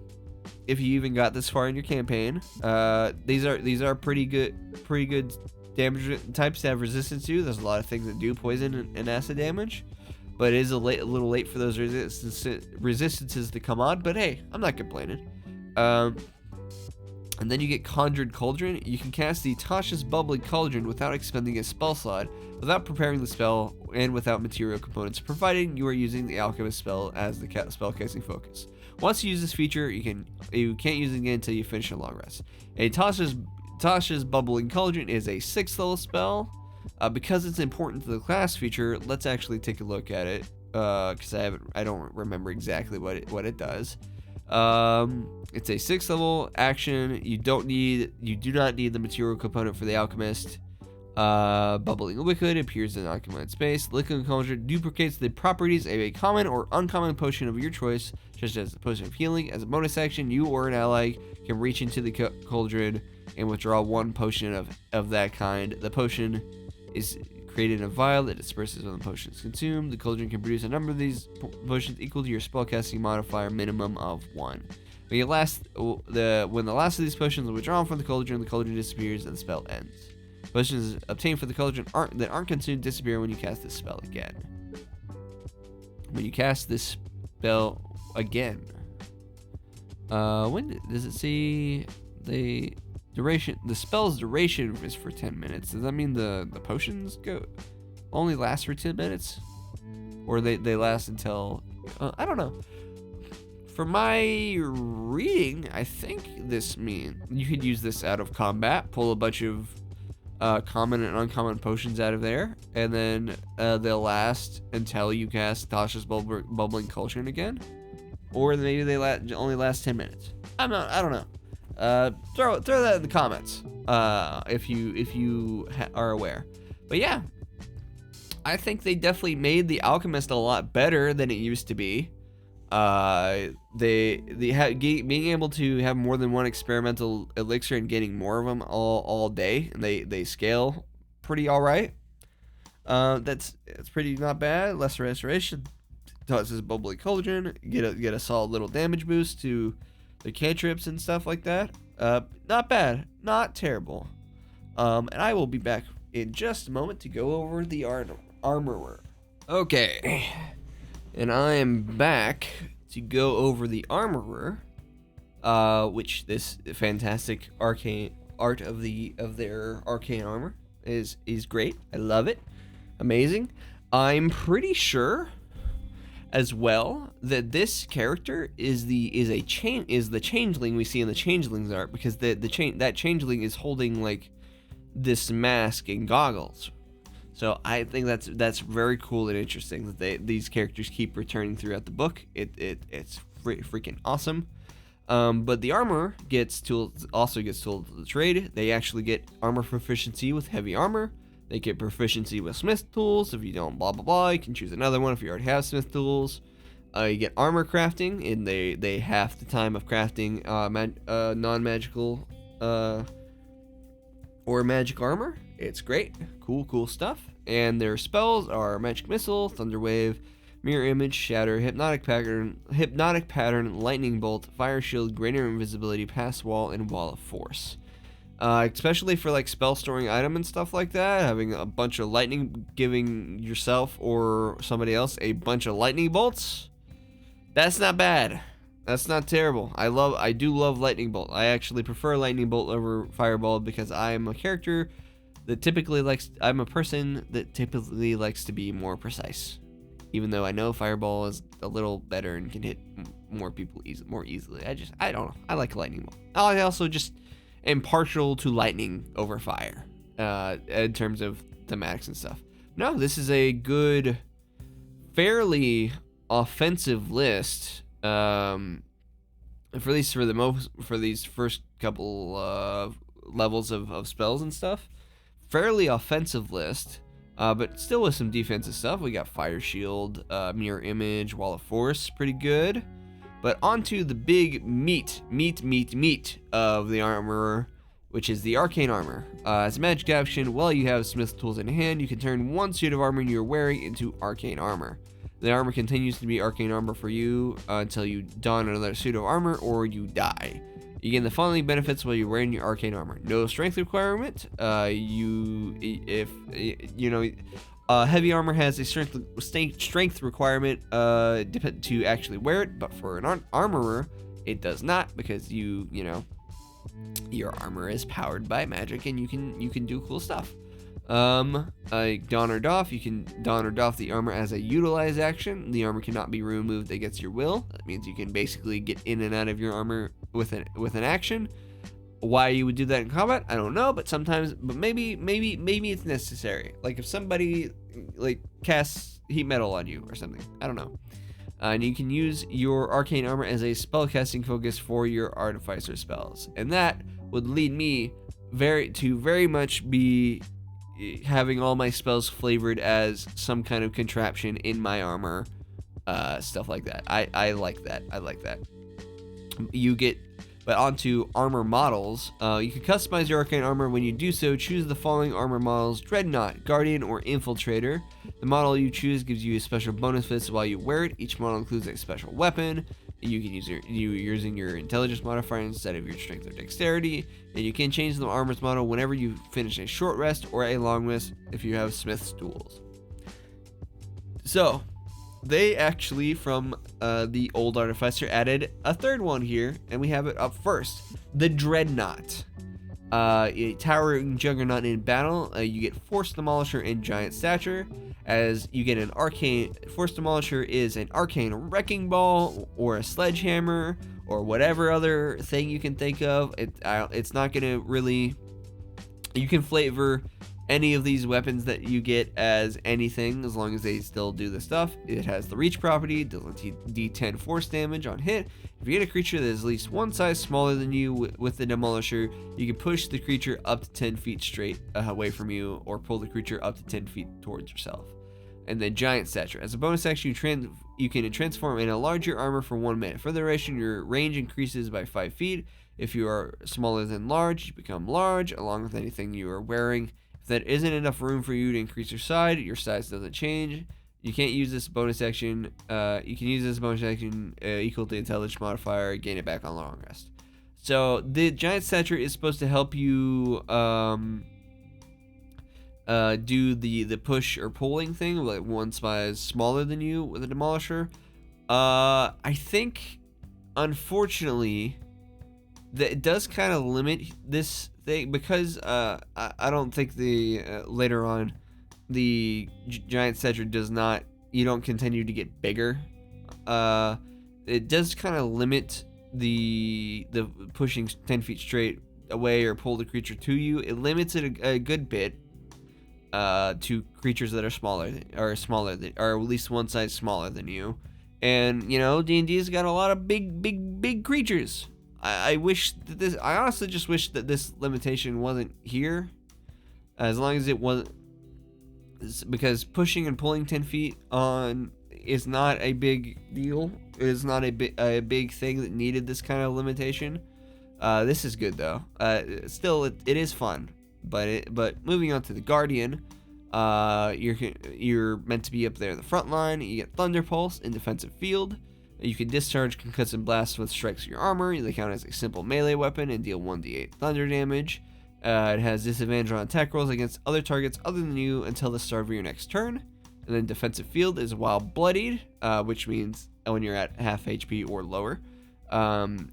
Speaker 1: if you even got this far in your campaign. These are pretty good damage types to have resistance to. There's a lot of things that do poison and acid damage, but it is a little late for those resistances to come on. But hey, I'm not complaining. And then you get Conjured Cauldron. You can cast the Tasha's Bubbling Cauldron without expending a spell slot, without preparing the spell, and without material components, providing you are using the Alchemist spell as the spell casting focus. Once you use this feature, you can't use it again until you finish a long rest. Tasha's Bubbling Cauldron is a 6th level spell. Because it's important to the class feature, let's actually take a look at it, because I don't remember exactly what it does. It's a 6th level action. You do not need the material component for the Alchemist. Bubbling liquid appears in occupied space. Liquid cauldron duplicates the properties of a common or uncommon potion of your choice, such as the potion of healing. As a bonus action, you or an ally can reach into the cauldron and withdraw 1 potion of that kind. The potion is created in a vial that disperses when the potion is consumed. The cauldron can produce a number of these potions equal to your spellcasting modifier minimum of 1. When the last of these potions are withdrawn from the cauldron disappears and the spell ends. Potions obtained for the cauldron that aren't consumed disappear when you cast this spell again. When you cast this spell again, when does it say the duration? The spell's duration is for 10 minutes. Does that mean the potions only last for 10 minutes, or they last until I don't know. For my reading, I think this means you could use this out of combat, pull a bunch of common and uncommon potions out of there, and then they'll last until you cast Tasha's Bubbling Cauldron again, or maybe they only last 10 minutes. I don't know. Throw that in the comments if you are aware. But yeah, I think they definitely made the Alchemist a lot better than it used to be. Being able to have more than one experimental elixir and getting more of them all day, and they scale pretty all right. It's pretty not bad. Lesser restoration, tosses Bubbling Cauldron, get a solid little damage boost to the cantrips and stuff like that. Not bad, not terrible. And I will be back in just a moment to go over the armorer. Okay. And I am back to go over the Armorer, which this fantastic arcane art of their arcane armor is great. I love it, amazing. I'm pretty sure, as well, that this character is the changeling we see in the Changelings art, because that changeling is holding like this mask and goggles. So I think that's very cool and interesting that these characters keep returning throughout the book. It's freaking awesome. But the armor also gets tools of the trade. They actually get armor proficiency with heavy armor. They get proficiency with smith tools. If you don't blah blah blah, you can choose another one if you already have smith tools. You get armor crafting, and they half the time of crafting non-magical or magic armor. It's great, cool stuff. And their spells are Magic Missile, Thunder Wave, Mirror Image, Shatter, Hypnotic Pattern, Lightning Bolt, Fire Shield, Greater Invisibility, Pass Wall, and Wall of Force. Especially for like spell storing item and stuff like that, having a bunch of lightning, giving yourself or somebody else a bunch of lightning bolts. That's not bad. That's not terrible. I do love Lightning Bolt. I actually prefer Lightning Bolt over Fireball because I'm a person that typically likes to be more precise. Even though I know Fireball is a little better and can hit more people more easily. I don't know. I like Lightning Bolt. I also just am partial to lightning over fire in terms of thematics and stuff. No, this is a good, fairly offensive list. For these first couple levels of spells and stuff, fairly offensive list, but still with some defensive stuff. We got Fire Shield, Mirror Image, Wall of Force, pretty good. But onto the big meat of the armorer, which is the arcane armor. As a magic action, while you have smith tools in hand, you can turn one suit of armor you're wearing into arcane armor. The armor continues to be arcane armor for you until you don another suit of armor or you die. You gain the following benefits while you're wearing your arcane armor: no strength requirement. Heavy armor has a strength requirement to actually wear it, but for an armorer, it does not, because your armor is powered by magic and you can do cool stuff. Don or doff. You can don or doff the armor as a utilize action. The armor cannot be removed against your will. That means you can basically get in and out of your armor with an action. Why you would do that in combat, I don't know, but maybe it's necessary. Like if somebody casts heat metal on you or something, I don't know. And you can use your arcane armor as a spellcasting focus for your artificer spells, and that would lead me very much be having all my spells flavored as some kind of contraption in my armor, stuff like that. I like that. But onto armor models. You can customize your arcane armor. When you do so, choose the following armor models: Dreadnought, Guardian, or Infiltrator. The model you choose gives you a special bonus fist while you wear it. Each model includes a special weapon. You can use using your intelligence modifier instead of your strength or dexterity. And you can change the armor's model whenever you finish a short rest or a long rest if you have smith's tools. So, they actually, from the old Artificer, added a third one here, and we have it up first. The Dreadnought. A towering juggernaut in battle. You get Force Demolisher and Giant Stature. As you get an arcane... Force Demolisher is an arcane wrecking ball, or a sledgehammer, or whatever other thing you can think of. It's not going to really... You can flavor any of these weapons that you get as anything, as long as they still do the stuff. It has the reach property, deals d10 force damage on hit. If you get a creature that is at least one size smaller than you with the Demolisher, you can push the creature up to 10 feet straight away from you, or pull the creature up to 10 feet towards yourself. And then Giant Stature. As a bonus action, you can transform in a larger armor for 1 minute. For the duration, your range increases by 5 feet. If you are smaller than large, you become large, along with anything you are wearing. If that isn't enough room for you to increase your size doesn't change. You can't use this bonus action. You can use this bonus action equal to the intelligence modifier, gain it back on long rest. So the Giant Stature is supposed to help you do the push or pulling thing, like one size smaller than you with a Demolisher. I think, unfortunately, that it does kind of limit this thing, because I don't think later on the Giant Stature does not, you don't continue to get bigger. It does kind of limit the pushing 10 feet straight away or pull the creature to you. It limits it a good bit to creatures that are smaller or at least one size smaller than you. And D&D's got a lot of big creatures. I honestly just wish that this limitation wasn't here, as long as it wasn't, because pushing and pulling 10 feet on is not a big deal. It is not a big thing that needed this kind of limitation. This is good though. Still, it is fun. But moving on to the Guardian, you're meant to be up there in the front line. You get Thunder Pulse in defensive field. You can discharge concussive blasts with strikes in your armor. They count as a simple melee weapon and deal 1d8 thunder damage. It has disadvantage on attack rolls against other targets other than you until the start of your next turn. And then defensive field is while bloodied, which means when you're at half HP or lower.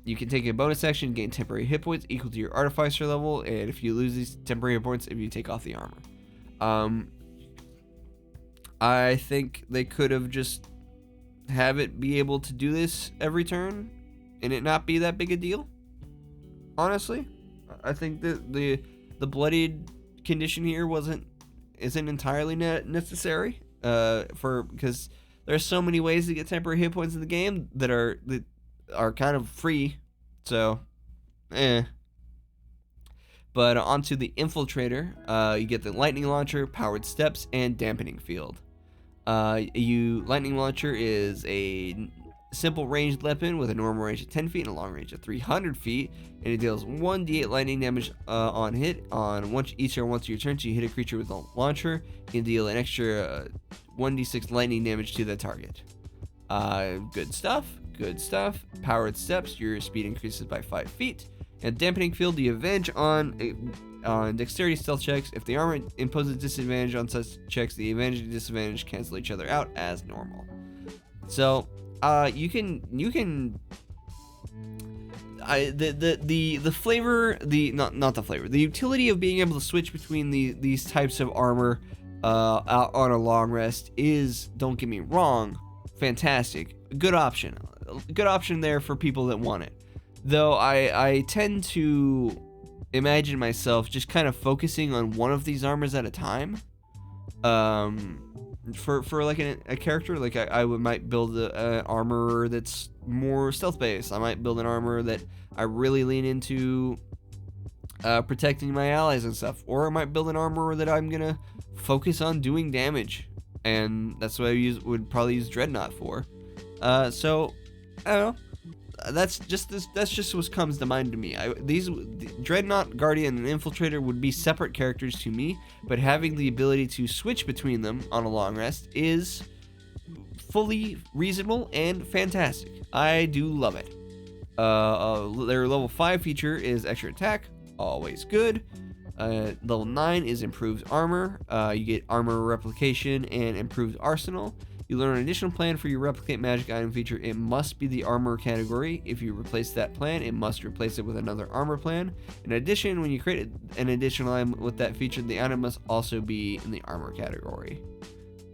Speaker 1: You can take a bonus action, gain temporary hit points equal to your Artificer level, and if you lose these temporary hit points, if you take off the armor. I think they could have just have it be able to do this every turn and it not be that big a deal. Honestly, I think that the bloodied condition here isn't entirely necessary because there's so many ways to get temporary hit points in the game that are kind of free. So But onto the Infiltrator, you get the Lightning Launcher, Powered Steps, and Dampening Field. Lightning Launcher is a simple ranged weapon with a normal range of 10 feet and a long range of 300 feet, and it deals 1d8 lightning damage on hit on each or once your turn. So you hit a creature with a launcher, you can deal an extra 1d6 lightning damage to the target. Good stuff. Powered steps, your speed increases by 5 feet. And dampening field, the advantage on dexterity stealth checks. If the armor imposes disadvantage on such checks, the advantage and disadvantage cancel each other out as normal. So you can the flavor, not the flavor, the utility of being able to switch between these types of armor out on a long rest is, don't get me wrong, fantastic. Good option there for people that want it. Though I tend to imagine myself just kind of focusing on one of these armors at a time. For like a character, like I might build an armor that's more stealth based. I might build an armor that I really lean into protecting my allies and stuff. Or I might build an armor that I'm gonna focus on doing damage, and that's what I would probably use Dreadnought for. So I don't know. That's just what comes to mind to me. These Dreadnought, Guardian, and Infiltrator would be separate characters to me, but having the ability to switch between them on a long rest is fully reasonable and fantastic. I do love it. Their level 5 feature is extra attack, always good. Level 9 is improved armor. You get armor replication and improved arsenal. You learn an additional plan for your replicate magic item feature. It must be the armor category. If you replace that plan, it must replace it with another armor plan. In addition, when you create an additional item with that feature, the item must also be in the armor category.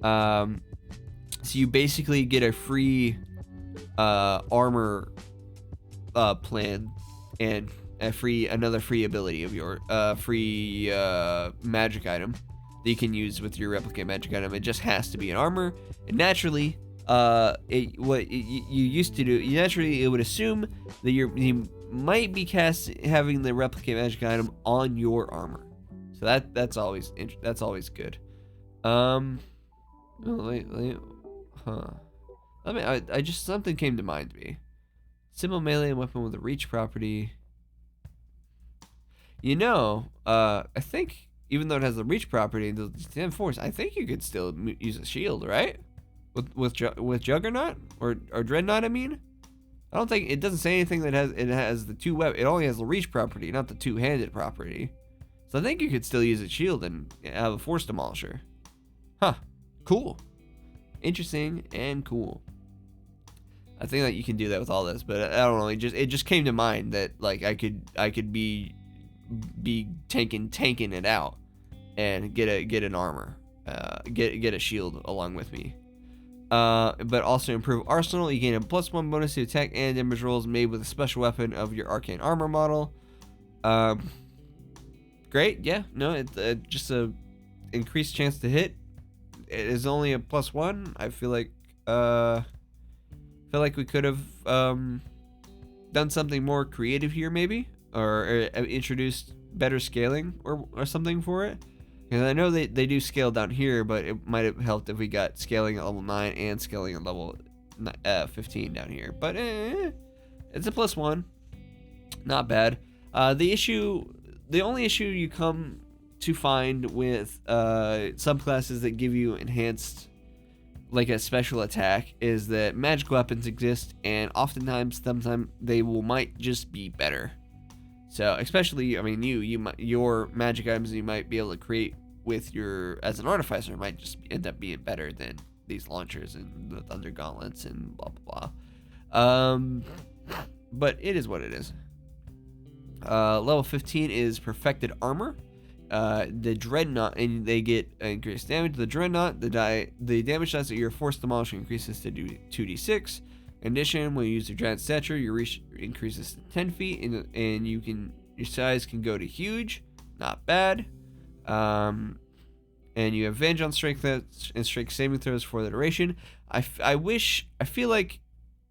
Speaker 1: So you basically get a free armor plan and another free ability of your free magic item that you can use with your replicate magic item. It just has to be an armor. And naturally, you used to do, it would assume that you might be having the replicate magic item on your armor. So that's always good. Something came to mind to me. Simple melee weapon with a reach property. I think even though it has the reach property and the 10 force, I think you could still use a shield, right? With Juggernaut or Dreadnought, I mean. I don't think it doesn't say anything that it has the two weapon. It only has the reach property, not the two-handed property. So I think you could still use a shield and have a force demolisher. Huh. Cool. Interesting and cool. I think that you can do that with all this, but I don't know. It just came to mind that like I could be tanking it out and get an armor, get a shield along with me. But also improve arsenal. You gain a +1 bonus to attack and damage rolls made with a special weapon of your arcane armor model. Great, yeah. No, it's just a increased chance to hit. It is only a +1. I feel like we could have done something more creative here, maybe, or introduced better scaling or something for it. Because I know they do scale down here, but it might have helped if we got scaling at level 9 and scaling at level 15 down here. But it's a +1. Not bad. The only issue you come to find with subclasses that give you enhanced, like a special attack, is that magic weapons exist, and oftentimes, sometimes they might just be better. So, especially, I mean, your magic items you might be able to create with as an artificer might just end up being better than these launchers and the thunder gauntlets and blah blah blah. But it is what it is. Level 15 is perfected armor. The Dreadnought, and they get increased damage. The Dreadnought, the damage dice that your force demolishing increases to 2d6. In addition, when you use your giant stature, your reach increases to 10 feet, and your size can go to huge. Not bad. And you have advantage on strength and strength saving throws for the duration. I wish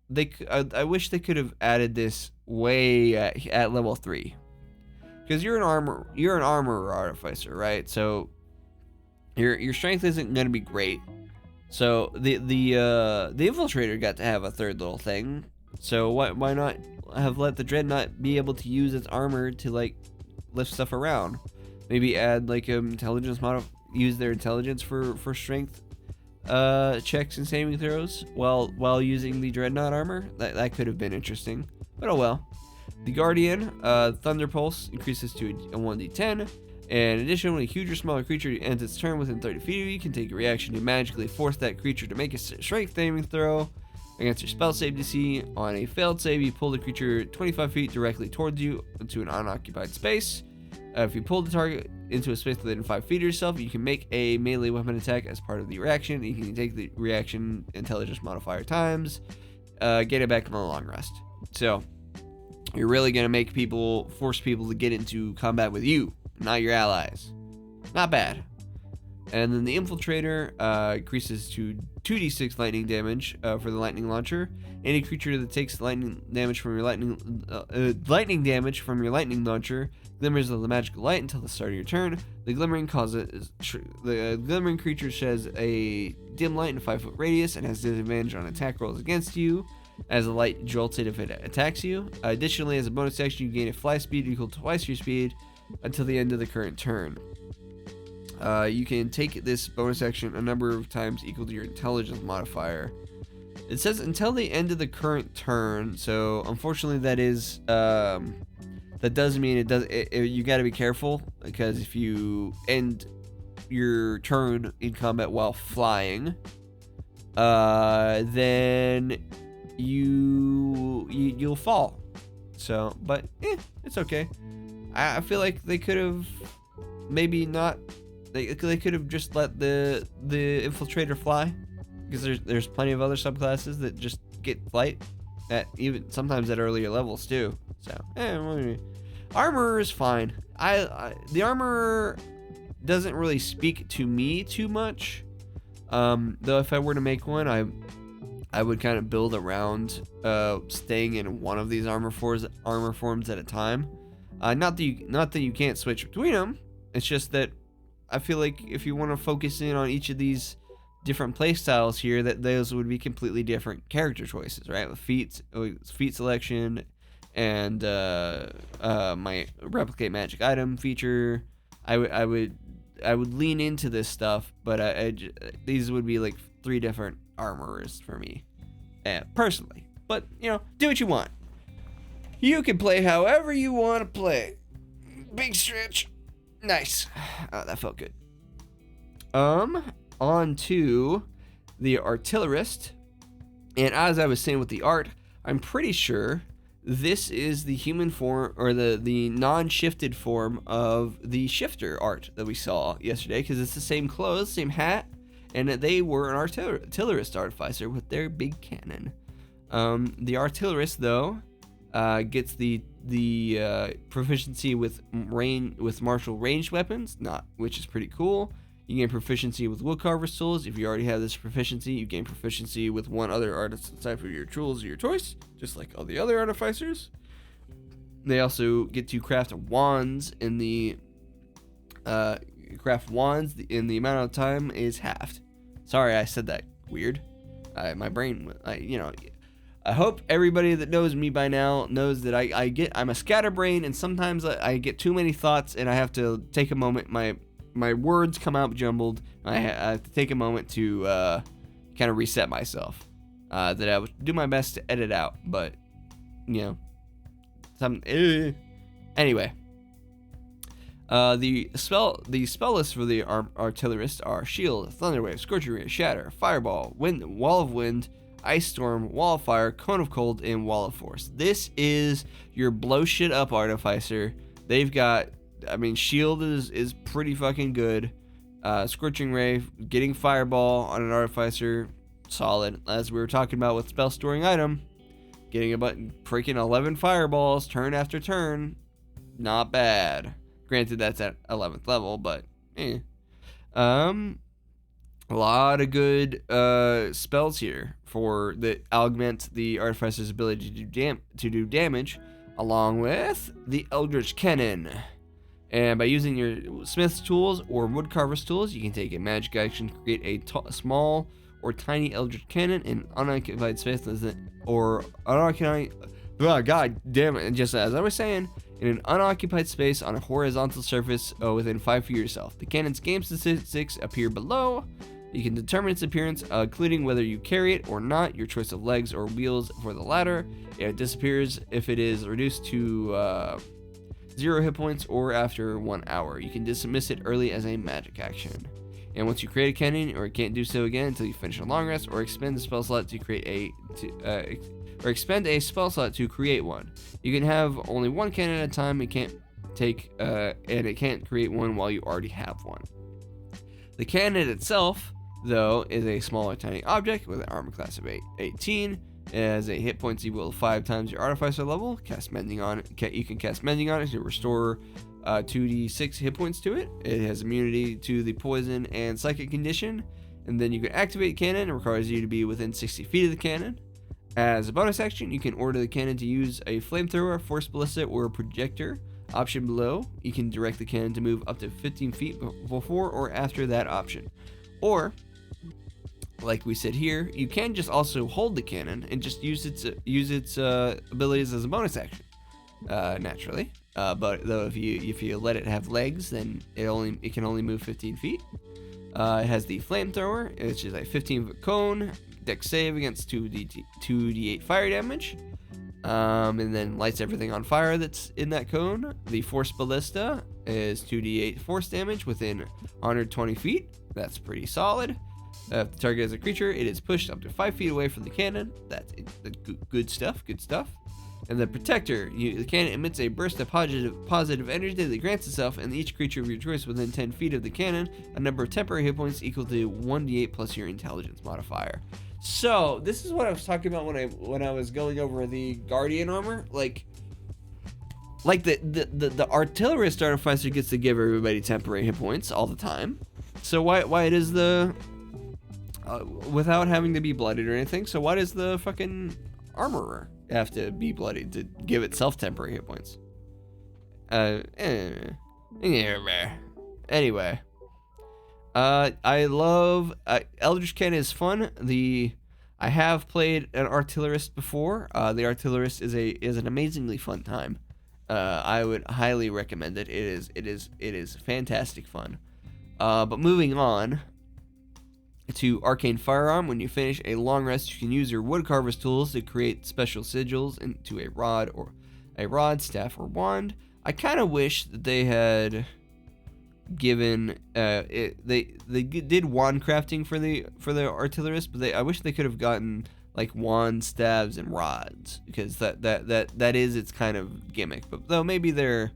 Speaker 1: they could have added this way at level 3, because you're an armor artificer, right? So your strength isn't going to be great. So the Infiltrator got to have a third little thing. So why not have let the Dreadnought be able to use its armor to like lift stuff around? Maybe add like intelligence model, use their intelligence for strength checks and saving throws while using the Dreadnought armor. That could have been interesting, but oh well. The Guardian, Thunder Pulse increases to a 1d10, and additionally, a huge or smaller creature ends its turn within 30 feet of you can take a reaction to magically force that creature to make a strength saving throw against your spell save DC. On a failed save, you pull the creature 25 feet directly towards you into an unoccupied space. If you pull the target into a space within 5 feet of yourself, you can make a melee weapon attack as part of the reaction. You can take the reaction intelligence modifier times, get it back on the long rest. So you're really gonna make force people to get into combat with you, not your allies. Not bad. And then the Infiltrator increases to 2d6 lightning damage for the lightning launcher. Any creature that takes lightning damage from your lightning launcher glimmers of the magical light until the start of your turn. The glimmering creature sheds a dim light in a 5-foot radius and has disadvantage on attack rolls against you, as the light jolts it if it attacks you. Additionally, as a bonus action, you gain a fly speed equal to twice your speed until the end of the current turn. You can take this bonus action a number of times equal to your intelligence modifier. It says until the end of the current turn, so unfortunately that does mean you got to be careful, because if you end your turn in combat while flying, then you'll fall. So, but it's okay. I feel like they could have maybe not. They could have just let the Infiltrator fly, because there's plenty of other subclasses that just get flight at even sometimes at earlier levels too. So armor is fine. The armor doesn't really speak to me too much. Though if I were to make one, I would kind of build around staying in one of these armor forms at a time. Not that you can't switch between them. It's just that I feel like if you want to focus in on each of these different playstyles here, that those would be completely different character choices, right? With feat selection and my replicate magic item feature, I would lean into this stuff, but these would be like 3 different armorers for me, personally. But do what you want. You can play however you want to play. Big stretch. Nice. Oh, that felt good. On to the Artillerist. And as I was saying with the art, I'm pretty sure this is the human form, or the non-shifted form of the shifter art that we saw yesterday, because it's the same clothes, same hat, and they were an Artillerist Artificer with their big cannon. The Artillerist, though, gets the proficiency with martial ranged weapons, which is pretty cool. You gain proficiency with woodcarver's tools. If you already have this proficiency, you gain proficiency with one other artist's type of your tools of your choice, just like all the other artificers. They also get to craft wands in the amount of time is halved. Sorry, I said that weird. My brain, I hope everybody that knows me by now knows that I'm a scatterbrain, and sometimes I get too many thoughts and I have to take a moment. My words come out jumbled. I have to take a moment to kind of reset myself. That I would do my best to edit out, but anyway. The spell lists for the Artillerist are Shield, Thunderwave, Scorching Ray, Shatter, Fireball, Wind, Wall of Wind, Ice Storm, Wall of Fire, Cone of Cold, and Wall of Force. This is your blow shit up Artificer. They've got, Shield is pretty fucking good. Scorching Ray, getting Fireball on an Artificer, solid. As we were talking about with spell storing item, getting about freaking 11 Fireballs turn after turn, not bad. Granted, that's at 11th level, but a lot of good spells here for that augment the Artificer's ability to do damage, along with the Eldritch Cannon. And by using your Smith's tools or Woodcarver's tools, you can take a magic action to create a small or tiny eldritch cannon in unoccupied space, or unoccupied. Oh, God damn it! And just as I was saying, in an unoccupied space on a horizontal surface within 5 feet of yourself. The cannon's game statistics appear below. You can determine its appearance, including whether you carry it or not, your choice of legs or wheels for the latter. It disappears if it is reduced to 0 hit points or after 1 hour. You can dismiss it early as a magic action. And once you create a cannon, or can't do so again until you finish a long rest, or expend a spell slot to create expend a spell slot to create one. You can have only one cannon at a time. It can't create one while you already have one. The cannon itself, though, is a smaller, tiny object with an armor class of 18. It has a hit points equal to 5 times your Artificer level. Cast Mending on it. You can cast Mending on it to restore 2d6 hit points to it. It has immunity to the poison and psychic condition. And then you can activate cannon. It requires you to be within 60 feet of the cannon. As a bonus action, you can order the cannon to use a flamethrower, force ballista, or a projector. Option below, you can direct the cannon to move up to 15 feet before or after that option. Or, like we said here, you can just also hold the cannon and just use its abilities as a bonus action, naturally. But though if you let it have legs, then it can only move 15 feet. It has the flamethrower, which is a 15-foot cone. Dex save against 2d8 fire damage, and then lights everything on fire that's in that cone. The force ballista is 2d8 force damage within 120 feet. That's pretty solid. If the target is a creature, it is pushed up to 5 feet away from the cannon. That's good stuff. Good stuff. And the protector, the cannon emits a burst of positive energy that grants itself and each creature of your choice within 10 feet of the cannon a number of temporary hit points equal to 1d8 plus your intelligence modifier. So this is what I was talking about when I was going over the Guardian armor. Like the Artillerist Artificer gets to give everybody temporary hit points all the time. So why it is the without having to be bloodied or anything. So why does the fucking Armorer have to be bloodied to give itself temporary hit points? Anyway, I love Eldritch Cannon is fun. I have played an Artillerist before. The Artillerist is an amazingly fun time. I would highly recommend it. It is fantastic fun. But moving on to Arcane Firearm, when you finish a long rest, you can use your woodcarver's tools to create special sigils into a rod, staff, or wand. I kind of wish that they had given they did wand crafting for the Artillerist, but I wish they could have gotten like wands, staves, and rods, because that is its kind of gimmick. But though maybe they're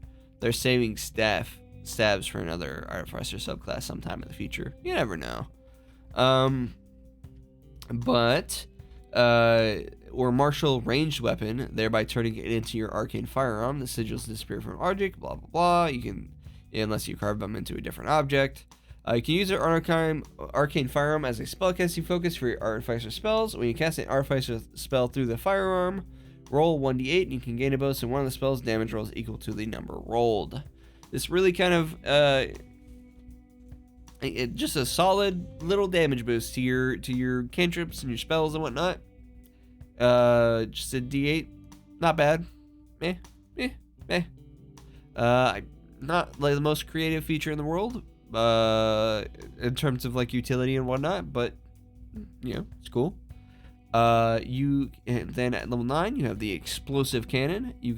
Speaker 1: saving staves for another Artificer subclass sometime in the future. You never know. Or martial ranged weapon, thereby turning it into your arcane firearm. The sigils disappear from an object, blah blah blah. You can, unless you carve them into a different object. You can use your arcane firearm as a spellcasting focus for your Artificer spells. When you cast an Artificer spell through the firearm, roll 1d8 and you can gain a bonus in one of the spell's damage rolls equal to the number rolled. This really kind of just a solid little damage boost to your cantrips and your spells and whatnot. Just a d8, not bad. Not like the most creative feature in the world, in terms of like utility and whatnot, but it's cool. And then at level 9 you have the explosive cannon. You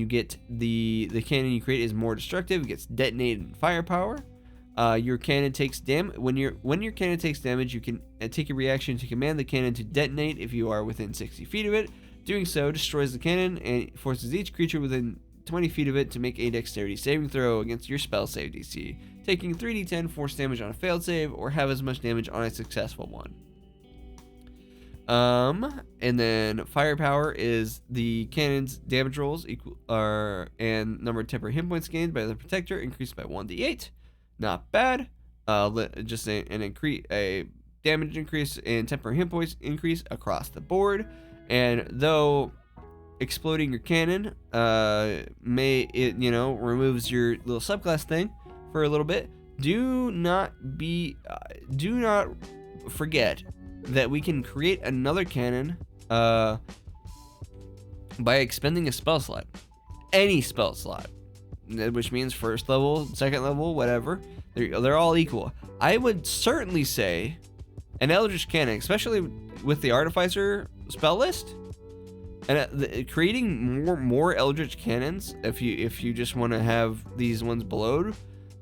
Speaker 1: get the cannon you create is more destructive. It gets detonated in firepower. Your cannon takes when your cannon takes damage, you can take a reaction to command the cannon to detonate if you are within 60 feet of it. Doing so destroys the cannon and forces each creature within 20 feet of it to make a dexterity saving throw against your spell save DC, taking 3d10 force damage on a failed save or have as much damage on a successful one. And then firepower is the cannon's damage rolls and number of temporary hit points gained by the protector increased by 1d8. Not bad. Just a damage increase and temporary hit points increase across the board. And though exploding your cannon removes your little subclass thing for a little bit, do not forget that we can create another cannon by expending a spell slot. Any spell slot. Which means first level, second level, whatever. They're all equal. I would certainly say an Eldritch Cannon, especially with the Artificer spell list, and creating more Eldritch Cannons, if you just want to have these ones blowed,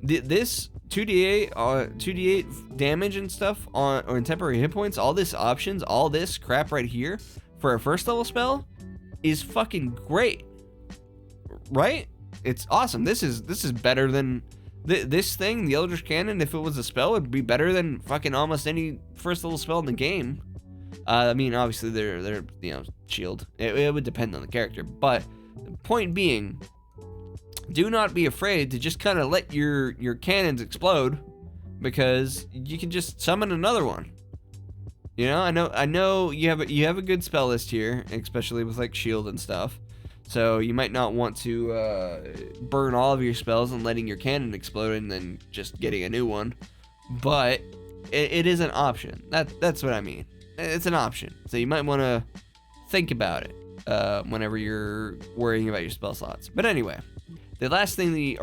Speaker 1: this 2d8 damage and stuff on temporary hit points, all this options, all this crap right here for a first level spell is fucking great, right? It's awesome. This is better than this thing. The Eldritch Cannon, if it was a spell, would be better than fucking almost any first level spell in the game. I mean, obviously they're shield. It would depend on the character, but the point being, do not be afraid to just kind of let your cannons explode, because you can just summon another one. I know you have a good spell list here, especially with like shield and stuff. So you might not want to burn all of your spells and letting your cannon explode and then just getting a new one. But it is an option. That's what I mean. It's an option. So you might want to think about it whenever you're worrying about your spell slots. But anyway, the last thing the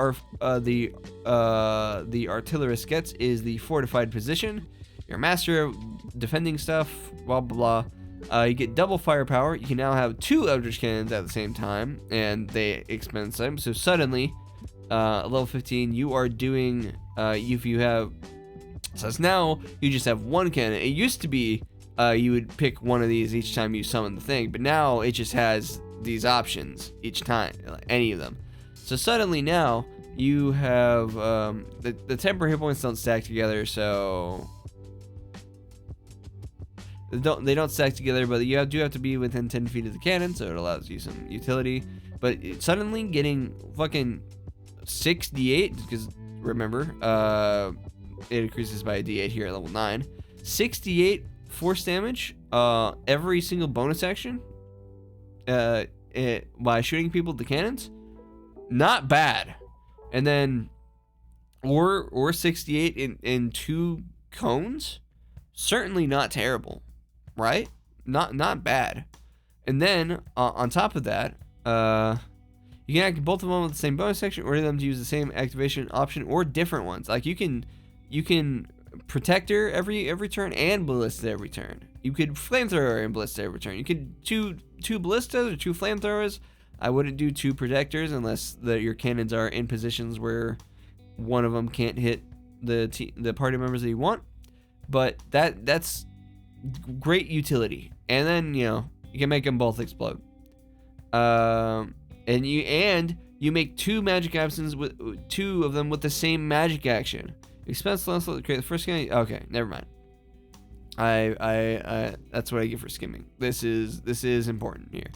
Speaker 1: Artillerist gets is the fortified position. You're a master of defending stuff, blah, blah, blah. You get double firepower. You can now have 2 Eldritch Cannons at the same time, and they expend some. So suddenly, level 15, you are doing, if you have, so it's now, you just have 1 cannon. It used to be, you would pick one of these each time you summon the thing, but now it just has these options each time, any of them. So suddenly now, you have, the temporary hit points don't stack together, so they don't stack together, but you do have to be within 10 feet of the cannon, so it allows you some utility. But suddenly getting fucking 6d8, because remember, it increases by a d8 here at level 9. 6d8 force damage every single bonus action by shooting people with the cannons. Not bad. And then, or 68 in 2 cones. Certainly not terrible. Right? Not bad. And then on top of that, you can activate both of them with the same bonus action, or them to use the same activation option or different ones. Like you can Protector every turn and Ballista every turn. You could Flamethrower and Ballista every turn. You could two Ballistas or 2 Flamethrowers. I wouldn't do 2 Protectors unless your cannons are in positions where one of them can't hit the party members that you want. But that's great utility. And then you can make them both explode. And you make 2 magic actions with 2 of them with the same magic action. Expense less to create the first cannon. Okay, never mind. I that's what I get for skimming. This is important here.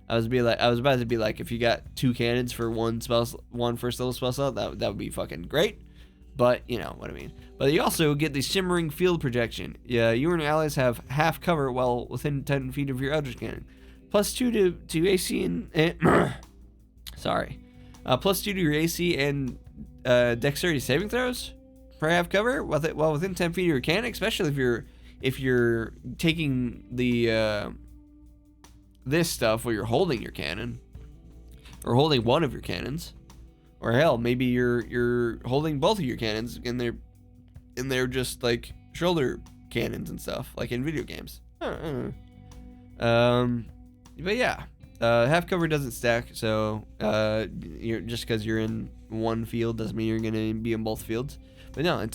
Speaker 1: I was about to be like, if you got 2 cannons for one first level spell slot, that would be fucking great. But you know what I mean. But you also get the shimmering field projection. Yeah, you and your allies have half cover while within 10 feet of your Eldritch Cannon. +2 to AC and sorry. +2 to your AC and dexterity saving throws for half cover while within 10 feet of your cannon, especially if you're taking the this stuff where you're holding your cannon or holding one of your cannons, or hell, maybe you're holding both of your cannons and they're just like shoulder cannons and stuff like in video games. But yeah, half cover doesn't stack, so you're just because you're in one field doesn't mean you're gonna be in both fields. But no,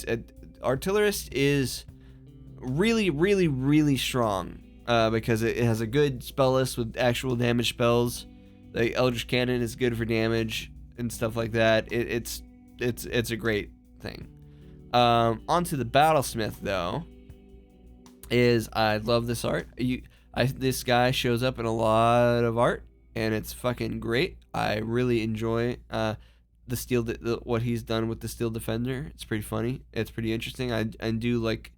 Speaker 1: Artillerist is really, really, really strong because it has a good spell list with actual damage spells. The Eldritch Cannon is good for damage and stuff like that. It's a great thing. Onto the Battlesmith though, I love this art. This guy shows up in a lot of art, and it's fucking great. I really enjoy what he's done with the Steel Defender. It's pretty funny. It's pretty interesting. I do like.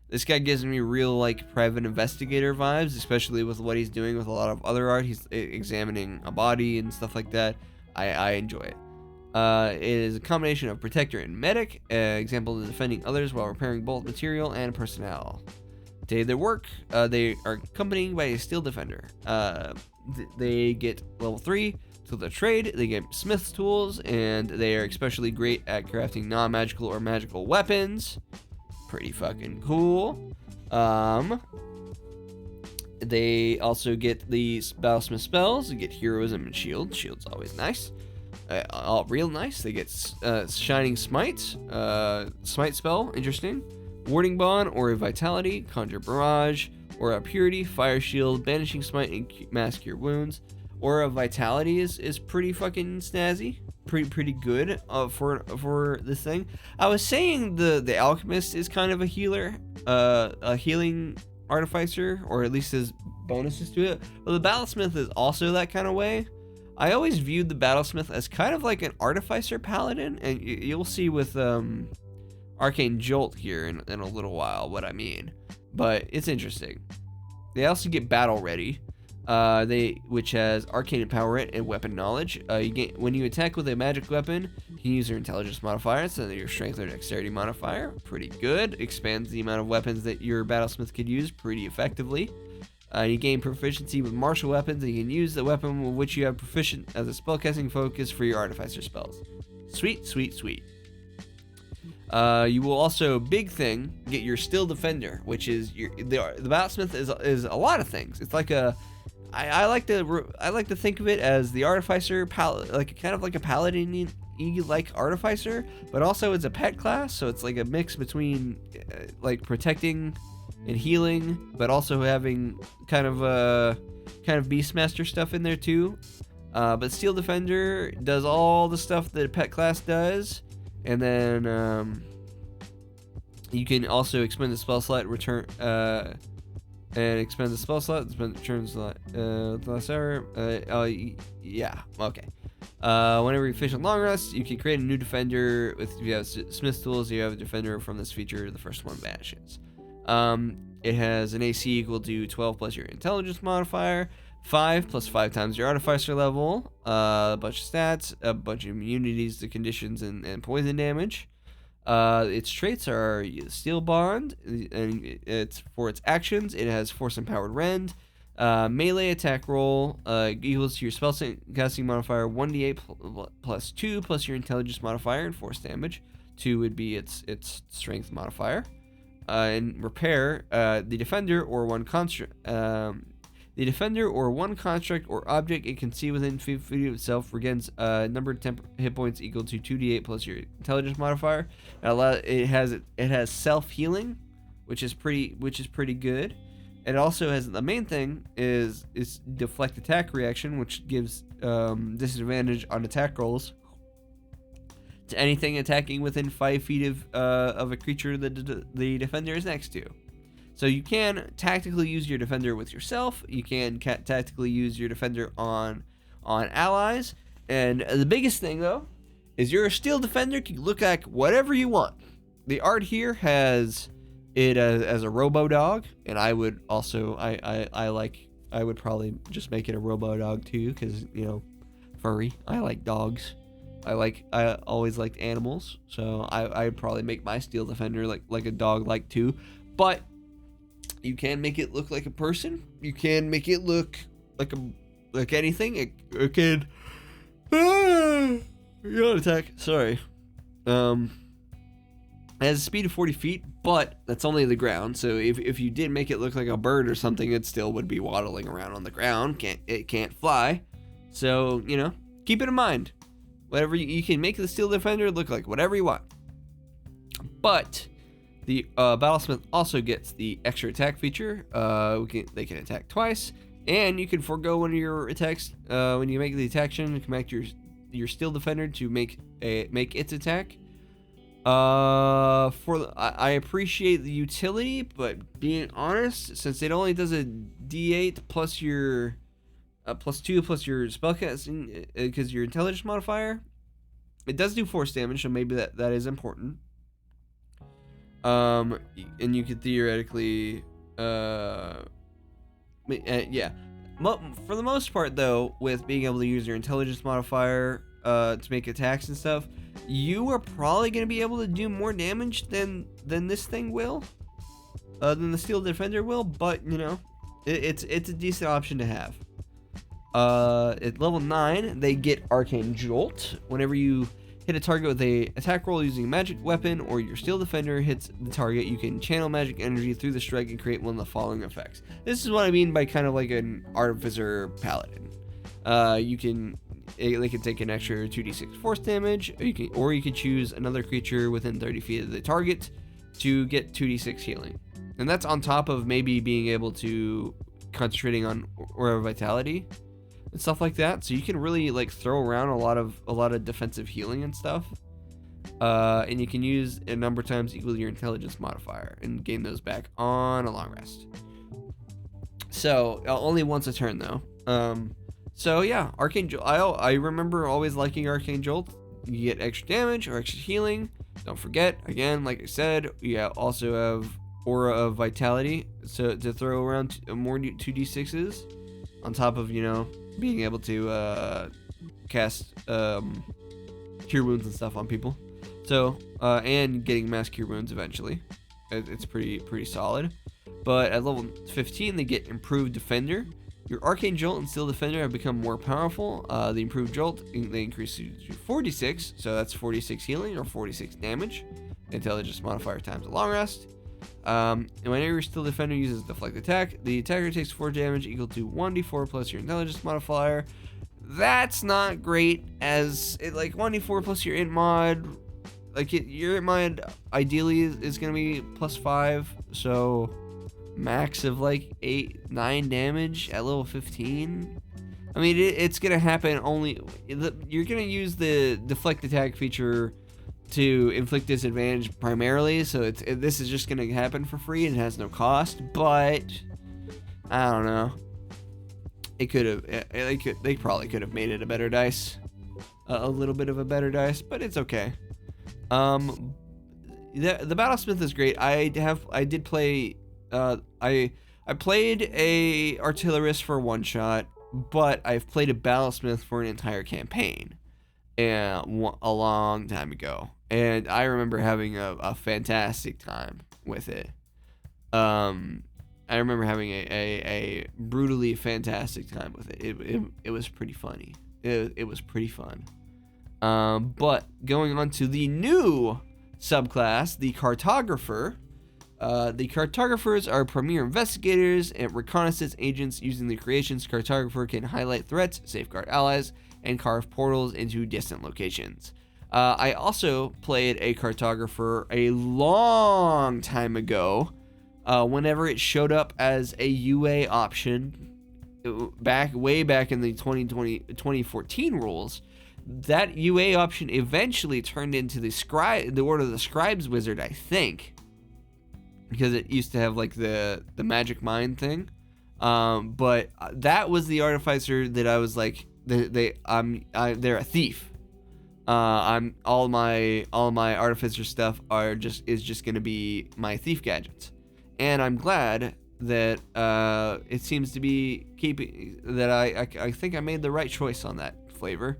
Speaker 1: This guy gives me real like private investigator vibes, especially with what he's doing with a lot of other art. He's examining a body and stuff like that. I enjoy it. It is a combination of protector and medic. Example of defending others while repairing both material and personnel. Day of their work, they are accompanied by a steel defender. They get level 3 to their trade. They get smith's tools, and they are especially great at crafting non-magical or magical weapons. Pretty fucking cool. They also get the battlesmith spells. They get heroism and shield. Shield's always nice. All real nice. They get shining smite. Smite spell, interesting. Warding bond or a vitality. Conjure barrage or a purity. Fire shield. Banishing smite and mask cure wounds. Or a vitality is pretty fucking snazzy. Pretty good for this thing. I was saying the Alchemist is kind of a healer, a healing artificer, or at least his bonuses to it. But the Battlesmith is also that kind of way. I always viewed the Battlesmith as kind of like an artificer paladin, and you'll see with Arcane Jolt here in a little while what I mean. But it's interesting. They also get battle ready. Which has arcane empowerment and weapon knowledge. When you attack with a magic weapon, you can use your intelligence modifier instead of your strength or dexterity modifier. Pretty good. Expands the amount of weapons that your battlesmith could use pretty effectively. You gain proficiency with martial weapons, and you can use the weapon with which you have proficient as a spellcasting focus for your artificer spells. Sweet, sweet, sweet. You will also, big thing, get your steel defender, which is the battlesmith is a lot of things. It's like I like to think of it as the artificer, like kind of like a paladin like artificer, but also it's a pet class, so it's like a mix between like protecting and healing, but also having kind of Beastmaster stuff in there too. But Steel Defender does all the stuff that a pet class does, and then you can also expend the spell slot, return and expend the spell slot. Spend turns the last hour. Yeah, okay. Whenever you finish a long rest, you can create a new defender. If you have Smith tools, you have a defender from this feature. The first one vanishes. It has an AC equal to 12 plus your intelligence modifier, 5 plus 5 times your artificer level, a bunch of stats, a bunch of immunities to conditions and poison damage. Its traits are Steel Bond, and it's for its actions. It has Force Empowered Rend, melee attack roll equals to your spell casting modifier 1d8 plus 2 plus your intelligence modifier and force damage. 2 would be its strength modifier. And repair, the defender or one construct. The defender or one construct or object it can see within 50 feet of itself regains numbered hit points equal to 2d8 plus your intelligence modifier. It has self healing, which is pretty good. It also has, the main thing is deflect attack reaction, which gives disadvantage on attack rolls to anything attacking within 5 feet of a creature that the defender is next to. So you can tactically use your defender with yourself. You can tactically use your defender on allies. And the biggest thing, though, is your steel defender can look like whatever you want. The art here has it as a robo dog, and I would also I would probably just make it a robo dog too, because furry. I like dogs. I always liked animals, so I'd probably make my steel defender like a dog like too. But you can make it look like a person. You can make it look like anything. It can attack. Sorry. It has a speed of 40 feet, but that's only the ground. So if you did make it look like a bird or something, it still would be waddling around on the ground. It can't fly. So keep it in mind. Whatever you can make the steel defender look like whatever you want. But the Battlesmith also gets the extra attack feature. They can attack twice, and you can forego one of your attacks when you make the attack action. You can make your steel defender to make its attack. I appreciate the utility, but being honest, since it only does a D8 plus your plus 2 plus your spellcasting, because your intelligence modifier, it does do force damage, so maybe that is important. And you could theoretically, yeah. For the most part, though, with being able to use your intelligence modifier to make attacks and stuff, you are probably going to be able to do more damage than this thing will. than the Steel Defender will, but you know, it's a decent option to have. At level 9, they get Arcane Jolt. Whenever you hit a target with a attack roll using a magic weapon, or your Steel Defender hits the target, you can channel magic energy through the strike and create one of the following effects. This is what I mean by kind of like an Artificer Paladin. They can take an extra 2d6 force damage, or you can choose another creature within 30 feet of the target to get 2d6 healing. And that's on top of maybe being able to concentrating on Aura Vitality and stuff like that. So you can really like throw around a lot of defensive healing and stuff. And you can use a number of times equal to your intelligence modifier and gain those back on a long rest. So only once a turn though. So yeah, Arcane Jolt. I remember always liking Arcane Jolt. You get extra damage or extra healing. Don't forget, again, like I said, you also have Aura of Vitality, so to throw around more 2d6s on top of, you know, being able to cast Cure Wounds and stuff on people. So and getting Mass Cure Wounds eventually. It's pretty solid. But at level 15, they get Improved Defender. Your Arcane Jolt and Steel Defender have become more powerful. The Improved Jolt, they increase to 46, so that's 46 healing or 46 damage. Intelligence modifier times a long rest. And whenever your Steel Defender uses Deflect Attack, the attacker takes 4 damage equal to 1d4 plus your Intelligence modifier. That's not great, as it like 1d4 plus your int mod. Like your int mod ideally is going to be plus 5, so max of like 8-9 damage at level 15. I mean, it's gonna happen only. You're gonna use the Deflect Attack feature to inflict disadvantage primarily, so this is just gonna happen for free and it has no cost. But I don't know. It could have. They probably could have made it a better dice, a little bit of a better dice, but it's okay. The Battlesmith is great. I did play. I played a Artillerist for one shot, but I've played a Battlesmith for an entire campaign, and a long time ago, and I remember having a fantastic time with it. I remember having a brutally fantastic time with it. It was pretty funny. It was pretty fun. But going on to the new subclass, the Cartographer. The Cartographers are premier investigators and reconnaissance agents. Using the creations, Cartographer can highlight threats, safeguard allies, and carve portals into distant locations. I also played a Cartographer a long time ago, whenever it showed up as a UA option, way back in the 2014 rules. That UA option eventually turned into the Order of the Scribes wizard, I think. Because it used to have like the magic mind thing, but that was the artificer that I was like, they're a thief. All my artificer stuff is just gonna be my thief gadgets, and I'm glad that it seems to be keeping that. I think I made the right choice on that flavor,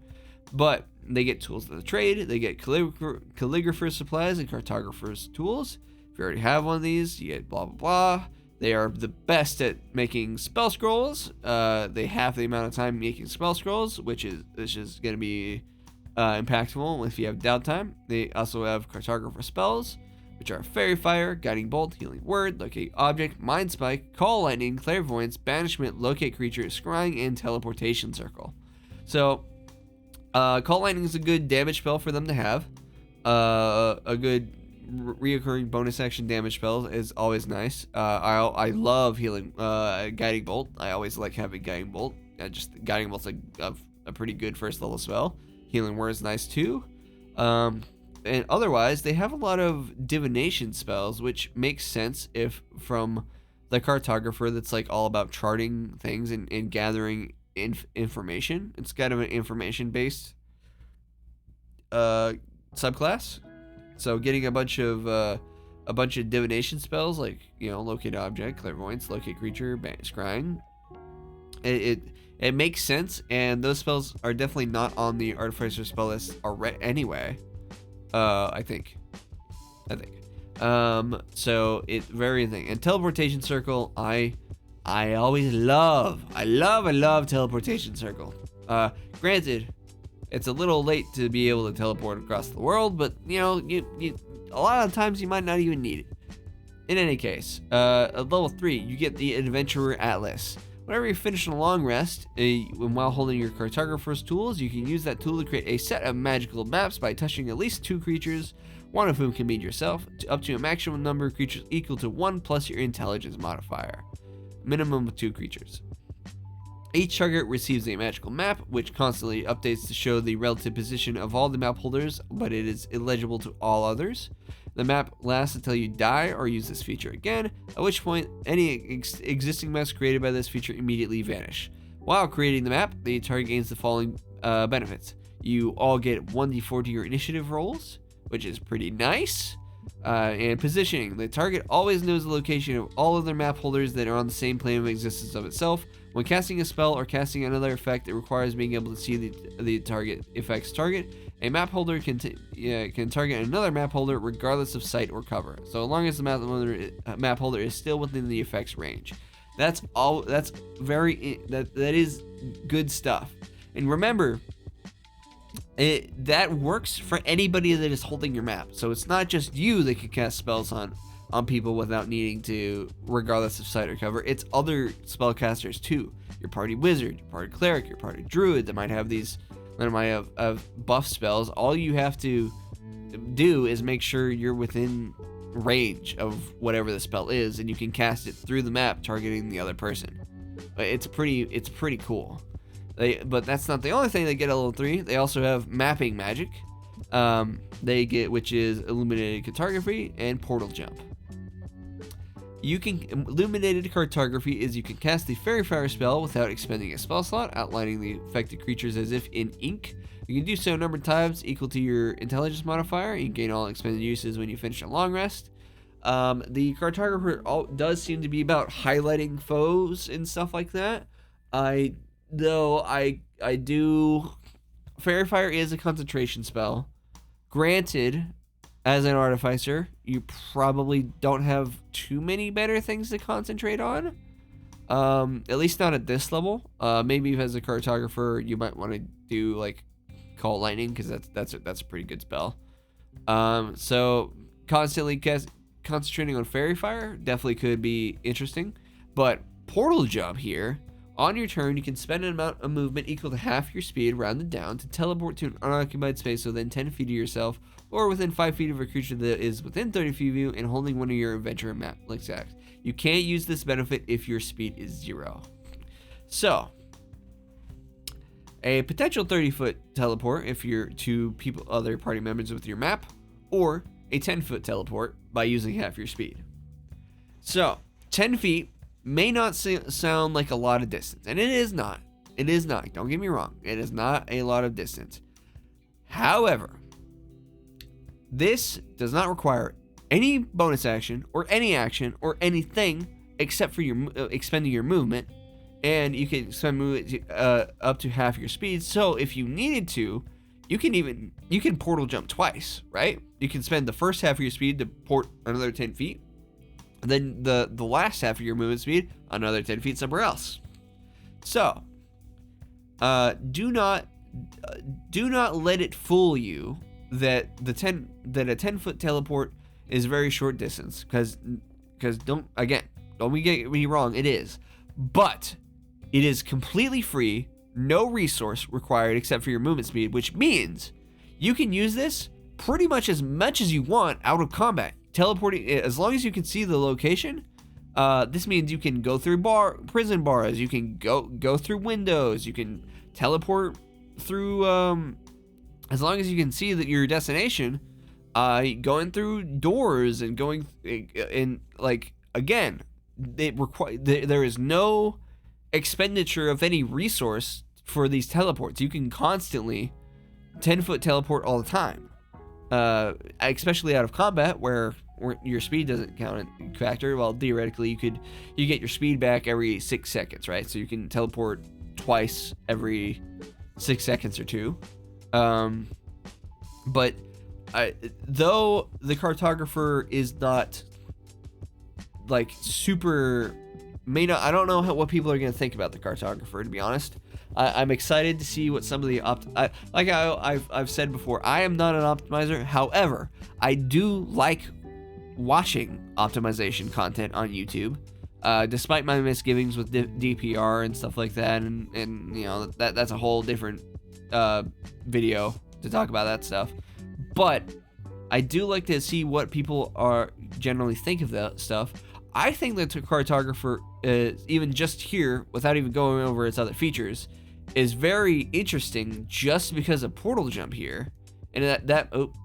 Speaker 1: but they get tools of the trade, they get calligrapher supplies and cartographer's tools. If you already have one of these, you get blah blah blah. They are the best at making spell scrolls. They have the amount of time making spell scrolls, which is going to be impactful if you have downtime. They also have cartographer spells, which are Fairy Fire, Guiding Bolt, Healing Word, Locate Object, Mind Spike, Call Lightning, Clairvoyance, Banishment, Locate Creature, Scrying, and Teleportation Circle. So, Call Lightning is a good damage spell for them to have. A good reoccurring bonus action damage spell is always nice. I love healing, Guiding Bolt. I always like having Guiding Bolt. Just Guiding Bolt's a pretty good first level spell. Healing Word is nice too. And otherwise, they have a lot of divination spells, which makes sense if from the Cartographer that's like all about charting things and gathering information. It's kind of an information-based subclass. So getting a bunch of divination spells like, you know, Locate Object, Clairvoyance, Locate Creature, Scrying, it makes sense, and those spells are definitely not on the Artificer spell list already anyway. I think. So it's very thing. And teleportation circle, I always love teleportation circle. Granted, it's a little late to be able to teleport across the world, but you know, you a lot of times you might not even need it. In any case, at level 3, you get the Adventurer Atlas. Whenever you finish a long rest, while holding your Cartographer's tools, you can use that tool to create a set of magical maps by touching at least 2 creatures, one of whom can be yourself, up to a maximum number of creatures equal to 1 plus your intelligence modifier. Minimum of 2 creatures. Each target receives a magical map, which constantly updates to show the relative position of all the map holders, but it is illegible to all others. The map lasts until you die or use this feature again, at which point any existing maps created by this feature immediately vanish. While creating the map, the target gains the following benefits. You all get 1d4 to your initiative rolls, which is pretty nice. And positioning. The target always knows the location of all other map holders that are on the same plane of existence of itself. When casting a spell or casting another effect, it requires being able to see the target effect's target. A map holder can target another map holder regardless of sight or cover, so long as the map holder is still within the effect's range. That's all. That is good stuff. And remember, that works for anybody that is holding your map. So it's not just you that can cast spells on people without needing to, regardless of sight or cover. It's other spellcasters too. Your party wizard, your party cleric, your party druid that might have buff spells. All you have to do is make sure you're within range of whatever the spell is, and you can cast it through the map, targeting the other person. It's pretty cool. But that's not the only thing they get at level 3. They also have mapping magic. They get, which is illuminated cartography and portal jump. Illuminated cartography is you can cast the fairy fire spell without expending a spell slot, outlining the affected creatures as if in ink. You can do so a number of times equal to your intelligence modifier. You can gain all expended uses when you finish a long rest. The cartographer does seem to be about highlighting foes and stuff like that. Fairy Fire is a concentration spell. Granted, as an Artificer, you probably don't have too many better things to concentrate on. At least not at this level. Maybe as a Cartographer, you might want to do like Call Lightning, because that's a pretty good spell. So constantly concentrating on Fairy Fire definitely could be interesting. But Portal Jump here. On your turn, you can spend an amount of movement equal to half your speed, rounded down, to teleport to an unoccupied space within 10 feet of yourself, or within 5 feet of a creature that is within 30 feet of you, and holding one of your adventure map attacks. You can't use this benefit if your speed is 0. So, a potential 30-foot teleport if you're other party members with your map, or a 10-foot teleport by using half your speed. So, 10 feet may not sound like a lot of distance, and it is not. It is not. Don't get me wrong. It is not a lot of distance. However, this does not require any bonus action or any action or anything except for your expending your movement, and you can spend movement up to half your speed. So if you needed to, you can portal jump twice, right? You can spend the first half of your speed to port another 10 feet. And then the last half of your movement speed, another 10 feet somewhere else. So, do not let it fool you that a 10-foot teleport is very short distance, because don't get me wrong, it is, but it is completely free, no resource required except for your movement speed, which means you can use this pretty much as you want out of combat. Teleporting, as long as you can see the location, this means you can go through prison bars, you can go through windows, you can teleport through, as long as you can see that your destination, going through doors and going in, like, again, there is no expenditure of any resource for these teleports. You can constantly 10-foot teleport all the time, especially out of combat where your speed doesn't count in factor. Well, theoretically, you get your speed back every 6 seconds, right? So you can teleport twice every 6 seconds or 2. But though the Cartographer is not like super, I don't know what people are gonna think about the Cartographer, to be honest. I'm excited to see what some of the I've said before, I am not an optimizer. However, I do like watching optimization content on YouTube, despite my misgivings with DPR and stuff like that, and you know that's a whole different video to talk about that stuff. But I do like to see what people are generally think of that stuff. I think that the Cartographer, even just here, without even going over its other features, is very interesting just because of portal jump here. And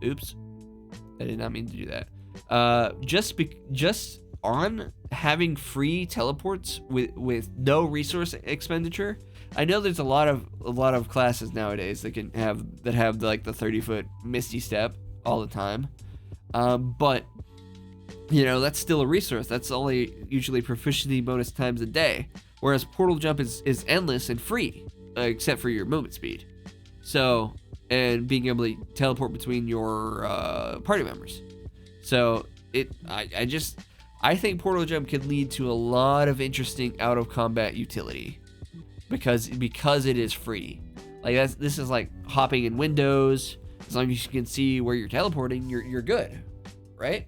Speaker 1: oops, I did not mean to do that. Just on having free teleports with no resource expenditure. I know there's a lot of classes nowadays that have like the 30-foot Misty Step all the time, but you know, that's still a resource. That's only usually proficiency bonus times a day, whereas portal jump is endless and free, except for your movement speed. So, and being able to teleport between your party members. So I think portal jump can lead to a lot of interesting out of combat utility because it is free. Like this is like hopping in windows. As long as you can see where you're teleporting, you're good, right?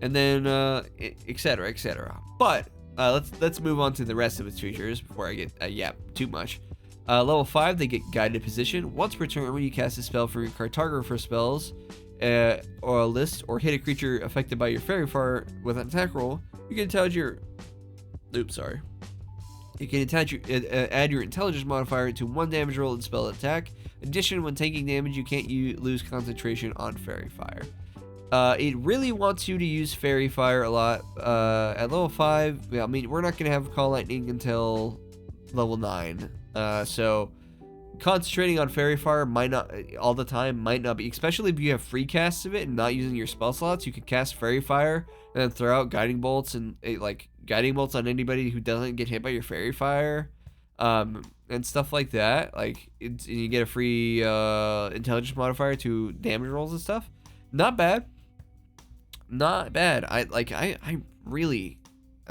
Speaker 1: And then etc. But let's move on to the rest of its features before I get yap too much. Level 5, they get guided position. Once per turn, when you cast a spell from your Cartographer spells or a list, or hit a creature affected by your Fairy Fire with an attack roll, you can attach your add your intelligence modifier to 1 damage roll and spell attack. In addition, when taking damage, you can't lose concentration on Fairy Fire. It really wants you to use Fairy Fire a lot. At level 5, I mean, we're not going to have Call Lightning until level 9. So concentrating on Fairy Fire might not be, especially if you have free casts of it and not using your spell slots. You could cast Fairy Fire and then throw out Guiding Bolts and Guiding Bolts on anybody who doesn't get hit by your Fairy Fire, and stuff like that. Like you get a free intelligence modifier to damage rolls and stuff. Not bad. I'm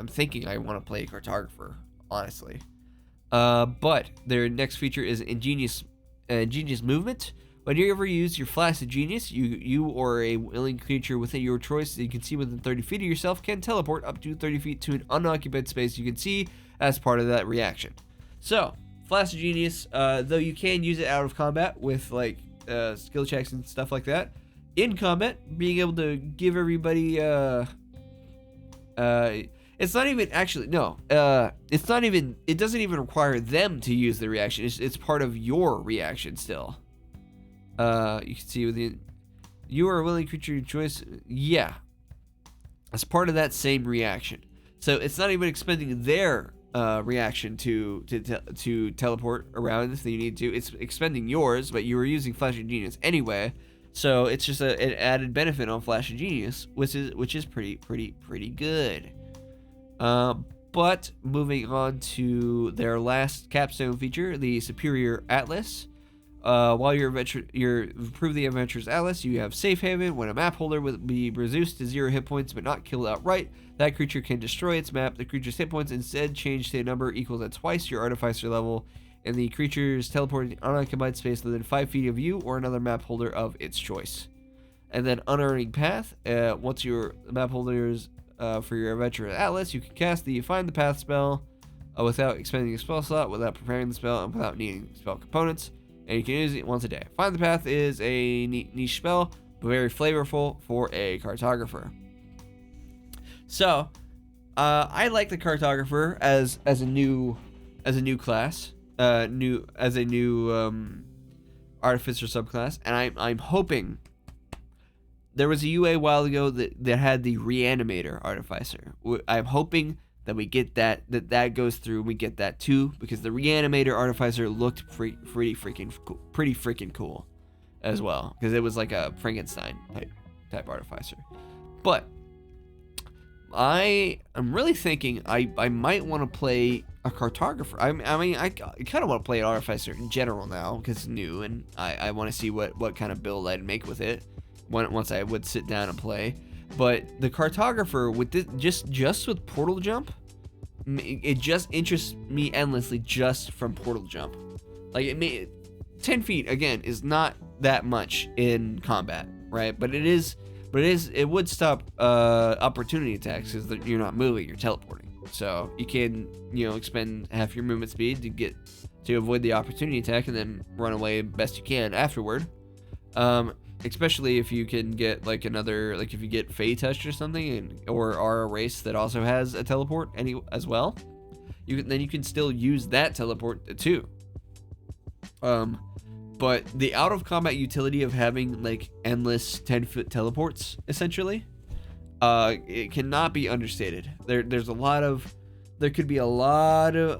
Speaker 1: thinking I want to play Cartographer, honestly. But their next feature is ingenious movement. When you ever use your Flash of Genius, you or a willing creature within your choice that you can see within 30 feet of yourself can teleport up to 30 feet to an unoccupied space you can see as part of that reaction. So, Flash of Genius, though you can use it out of combat with like skill checks and stuff like that. In combat, being able to give everybody it's not even actually it doesn't even require them to use the reaction. It's part of your reaction still. You can see within you are a willing creature of choice. Yeah, as part of that same reaction. So it's not even expending their reaction to teleport around if you need to. It's expending yours, but you were using Flash of Genius anyway. So it's just an added benefit on Flash of Genius, which is pretty good. But moving on to their last capstone feature, the Superior Atlas. While you improve the Adventurer's Atlas, you have Safe Haven. When a map holder will be reduced to 0 hit points but not killed outright, that creature can destroy its map. The creature's hit points instead change to a number equal to twice your Artificer level, and the creature's teleporting unoccupied space within 5 feet of you or another map holder of its choice. And then Unerring Path. Once your map holders for your Adventurer's Atlas, you can cast the Find the Path spell without expending a spell slot, without preparing the spell, and without needing spell components. And you can use it once a day. Find the Path is a niche spell, but very flavorful for a Cartographer. So, I like the Cartographer as a new class, as a new Artificer subclass, and I'm hoping. There was a UA a while ago that had the Reanimator Artificer. I'm hoping that we get that goes through. We get that too, because the Reanimator Artificer looked pretty freaking cool, as well, because it was like a Frankenstein type Artificer. But I am really thinking I might want to play a Cartographer. I kind of want to play an Artificer in general now because it's new, and I want to see what kind of build I'd make with it once I would sit down and play. But the Cartographer with this, just with portal jump, it just interests me endlessly just from portal jump. Like 10 feet again is not that much in combat, right? But it would stop opportunity attacks because you're not moving, you're teleporting. So you can, expend half your movement speed to avoid the opportunity attack and then run away best you can afterward. Especially if you can get like if you get Fey Touched or something, or are a race that also has a teleport as well, you can still use that teleport too. But the out of combat utility of having like endless 10-foot teleports, essentially, it cannot be understated. There could be a lot of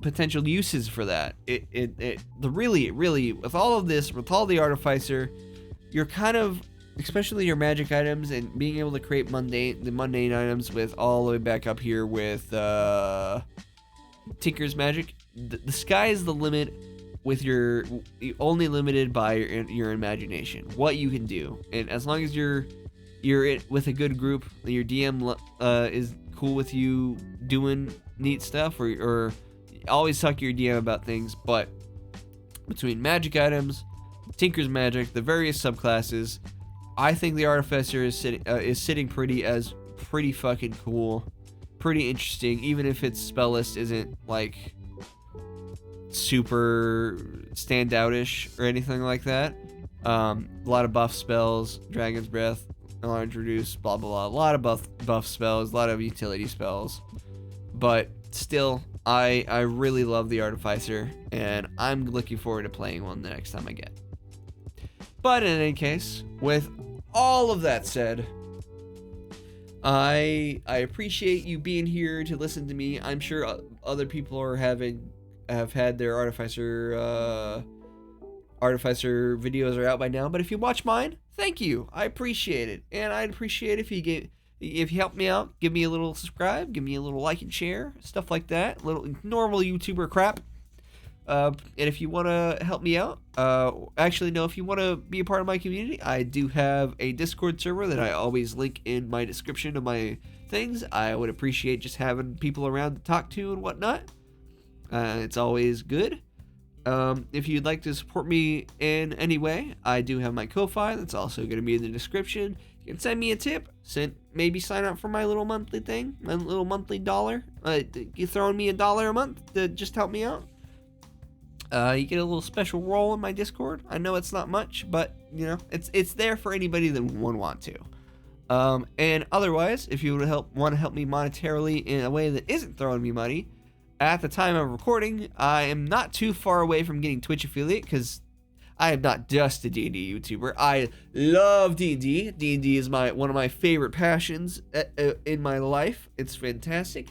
Speaker 1: potential uses for that. Really, with all of this, with all the Artificer, you're kind of, especially your magic items and being able to create the mundane items with all the way back up here with Tinker's magic. The sky is the limit. You're only limited by your imagination, what you can do, and as long as you're with a good group, your DM is cool with you doing neat stuff, or always talk to your DM about things. But between magic items, Tinker's magic, the various subclasses, I think the Artificer is sitting pretty fucking cool, pretty interesting, even if its spell list isn't like super standoutish or anything like that. A lot of buff spells, Dragon's Breath, I'll introduce, blah blah blah. A lot of buff spells, a lot of utility spells. But still, I really love the Artificer, and I'm looking forward to playing one the next time I get. But in any case, with all of that said, I appreciate you being here to listen to me. I'm sure other people have had their Artificer videos are out by now, but if you watch mine, thank you. I appreciate it, and I'd appreciate if you help me out, give me a little subscribe, give me a little like and share, stuff like that, little normal YouTuber crap. And if you want to help me out, if you want to be a part of my community, I do have a Discord server that I always link in my description of my things. I would appreciate just having people around to talk to and whatnot. It's always good. If you'd like to support me in any way, I do have my Ko-Fi. That's also going to be in the description. You can send me a tip. Maybe sign up for my little monthly thing, my little monthly dollar. You throwing me $1 a month to just help me out. You get a little special role in my Discord. I know it's not much, but it's there for anybody that would want to. And otherwise, if you would want to help me monetarily in a way that isn't throwing me money, at the time of recording, I am not too far away from getting Twitch affiliate, because I am not just a D&D YouTuber. I love D&D. D&D is one of my favorite passions in my life. It's fantastic.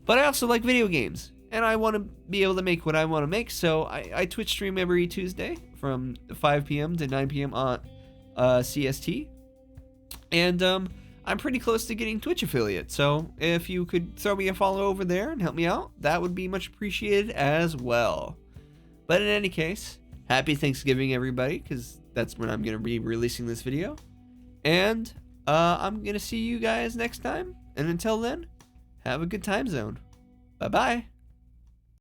Speaker 1: But I also like video games, and I want to be able to make what I want to make, so I Twitch stream every Tuesday from 5 p.m. to 9 p.m. on CST. And I'm pretty close to getting Twitch affiliate, so if you could throw me a follow over there and help me out, that would be much appreciated as well. But in any case, happy Thanksgiving, everybody, because that's when I'm going to be releasing this video. And I'm going to see you guys next time. And until then, have a good time zone. Bye-bye.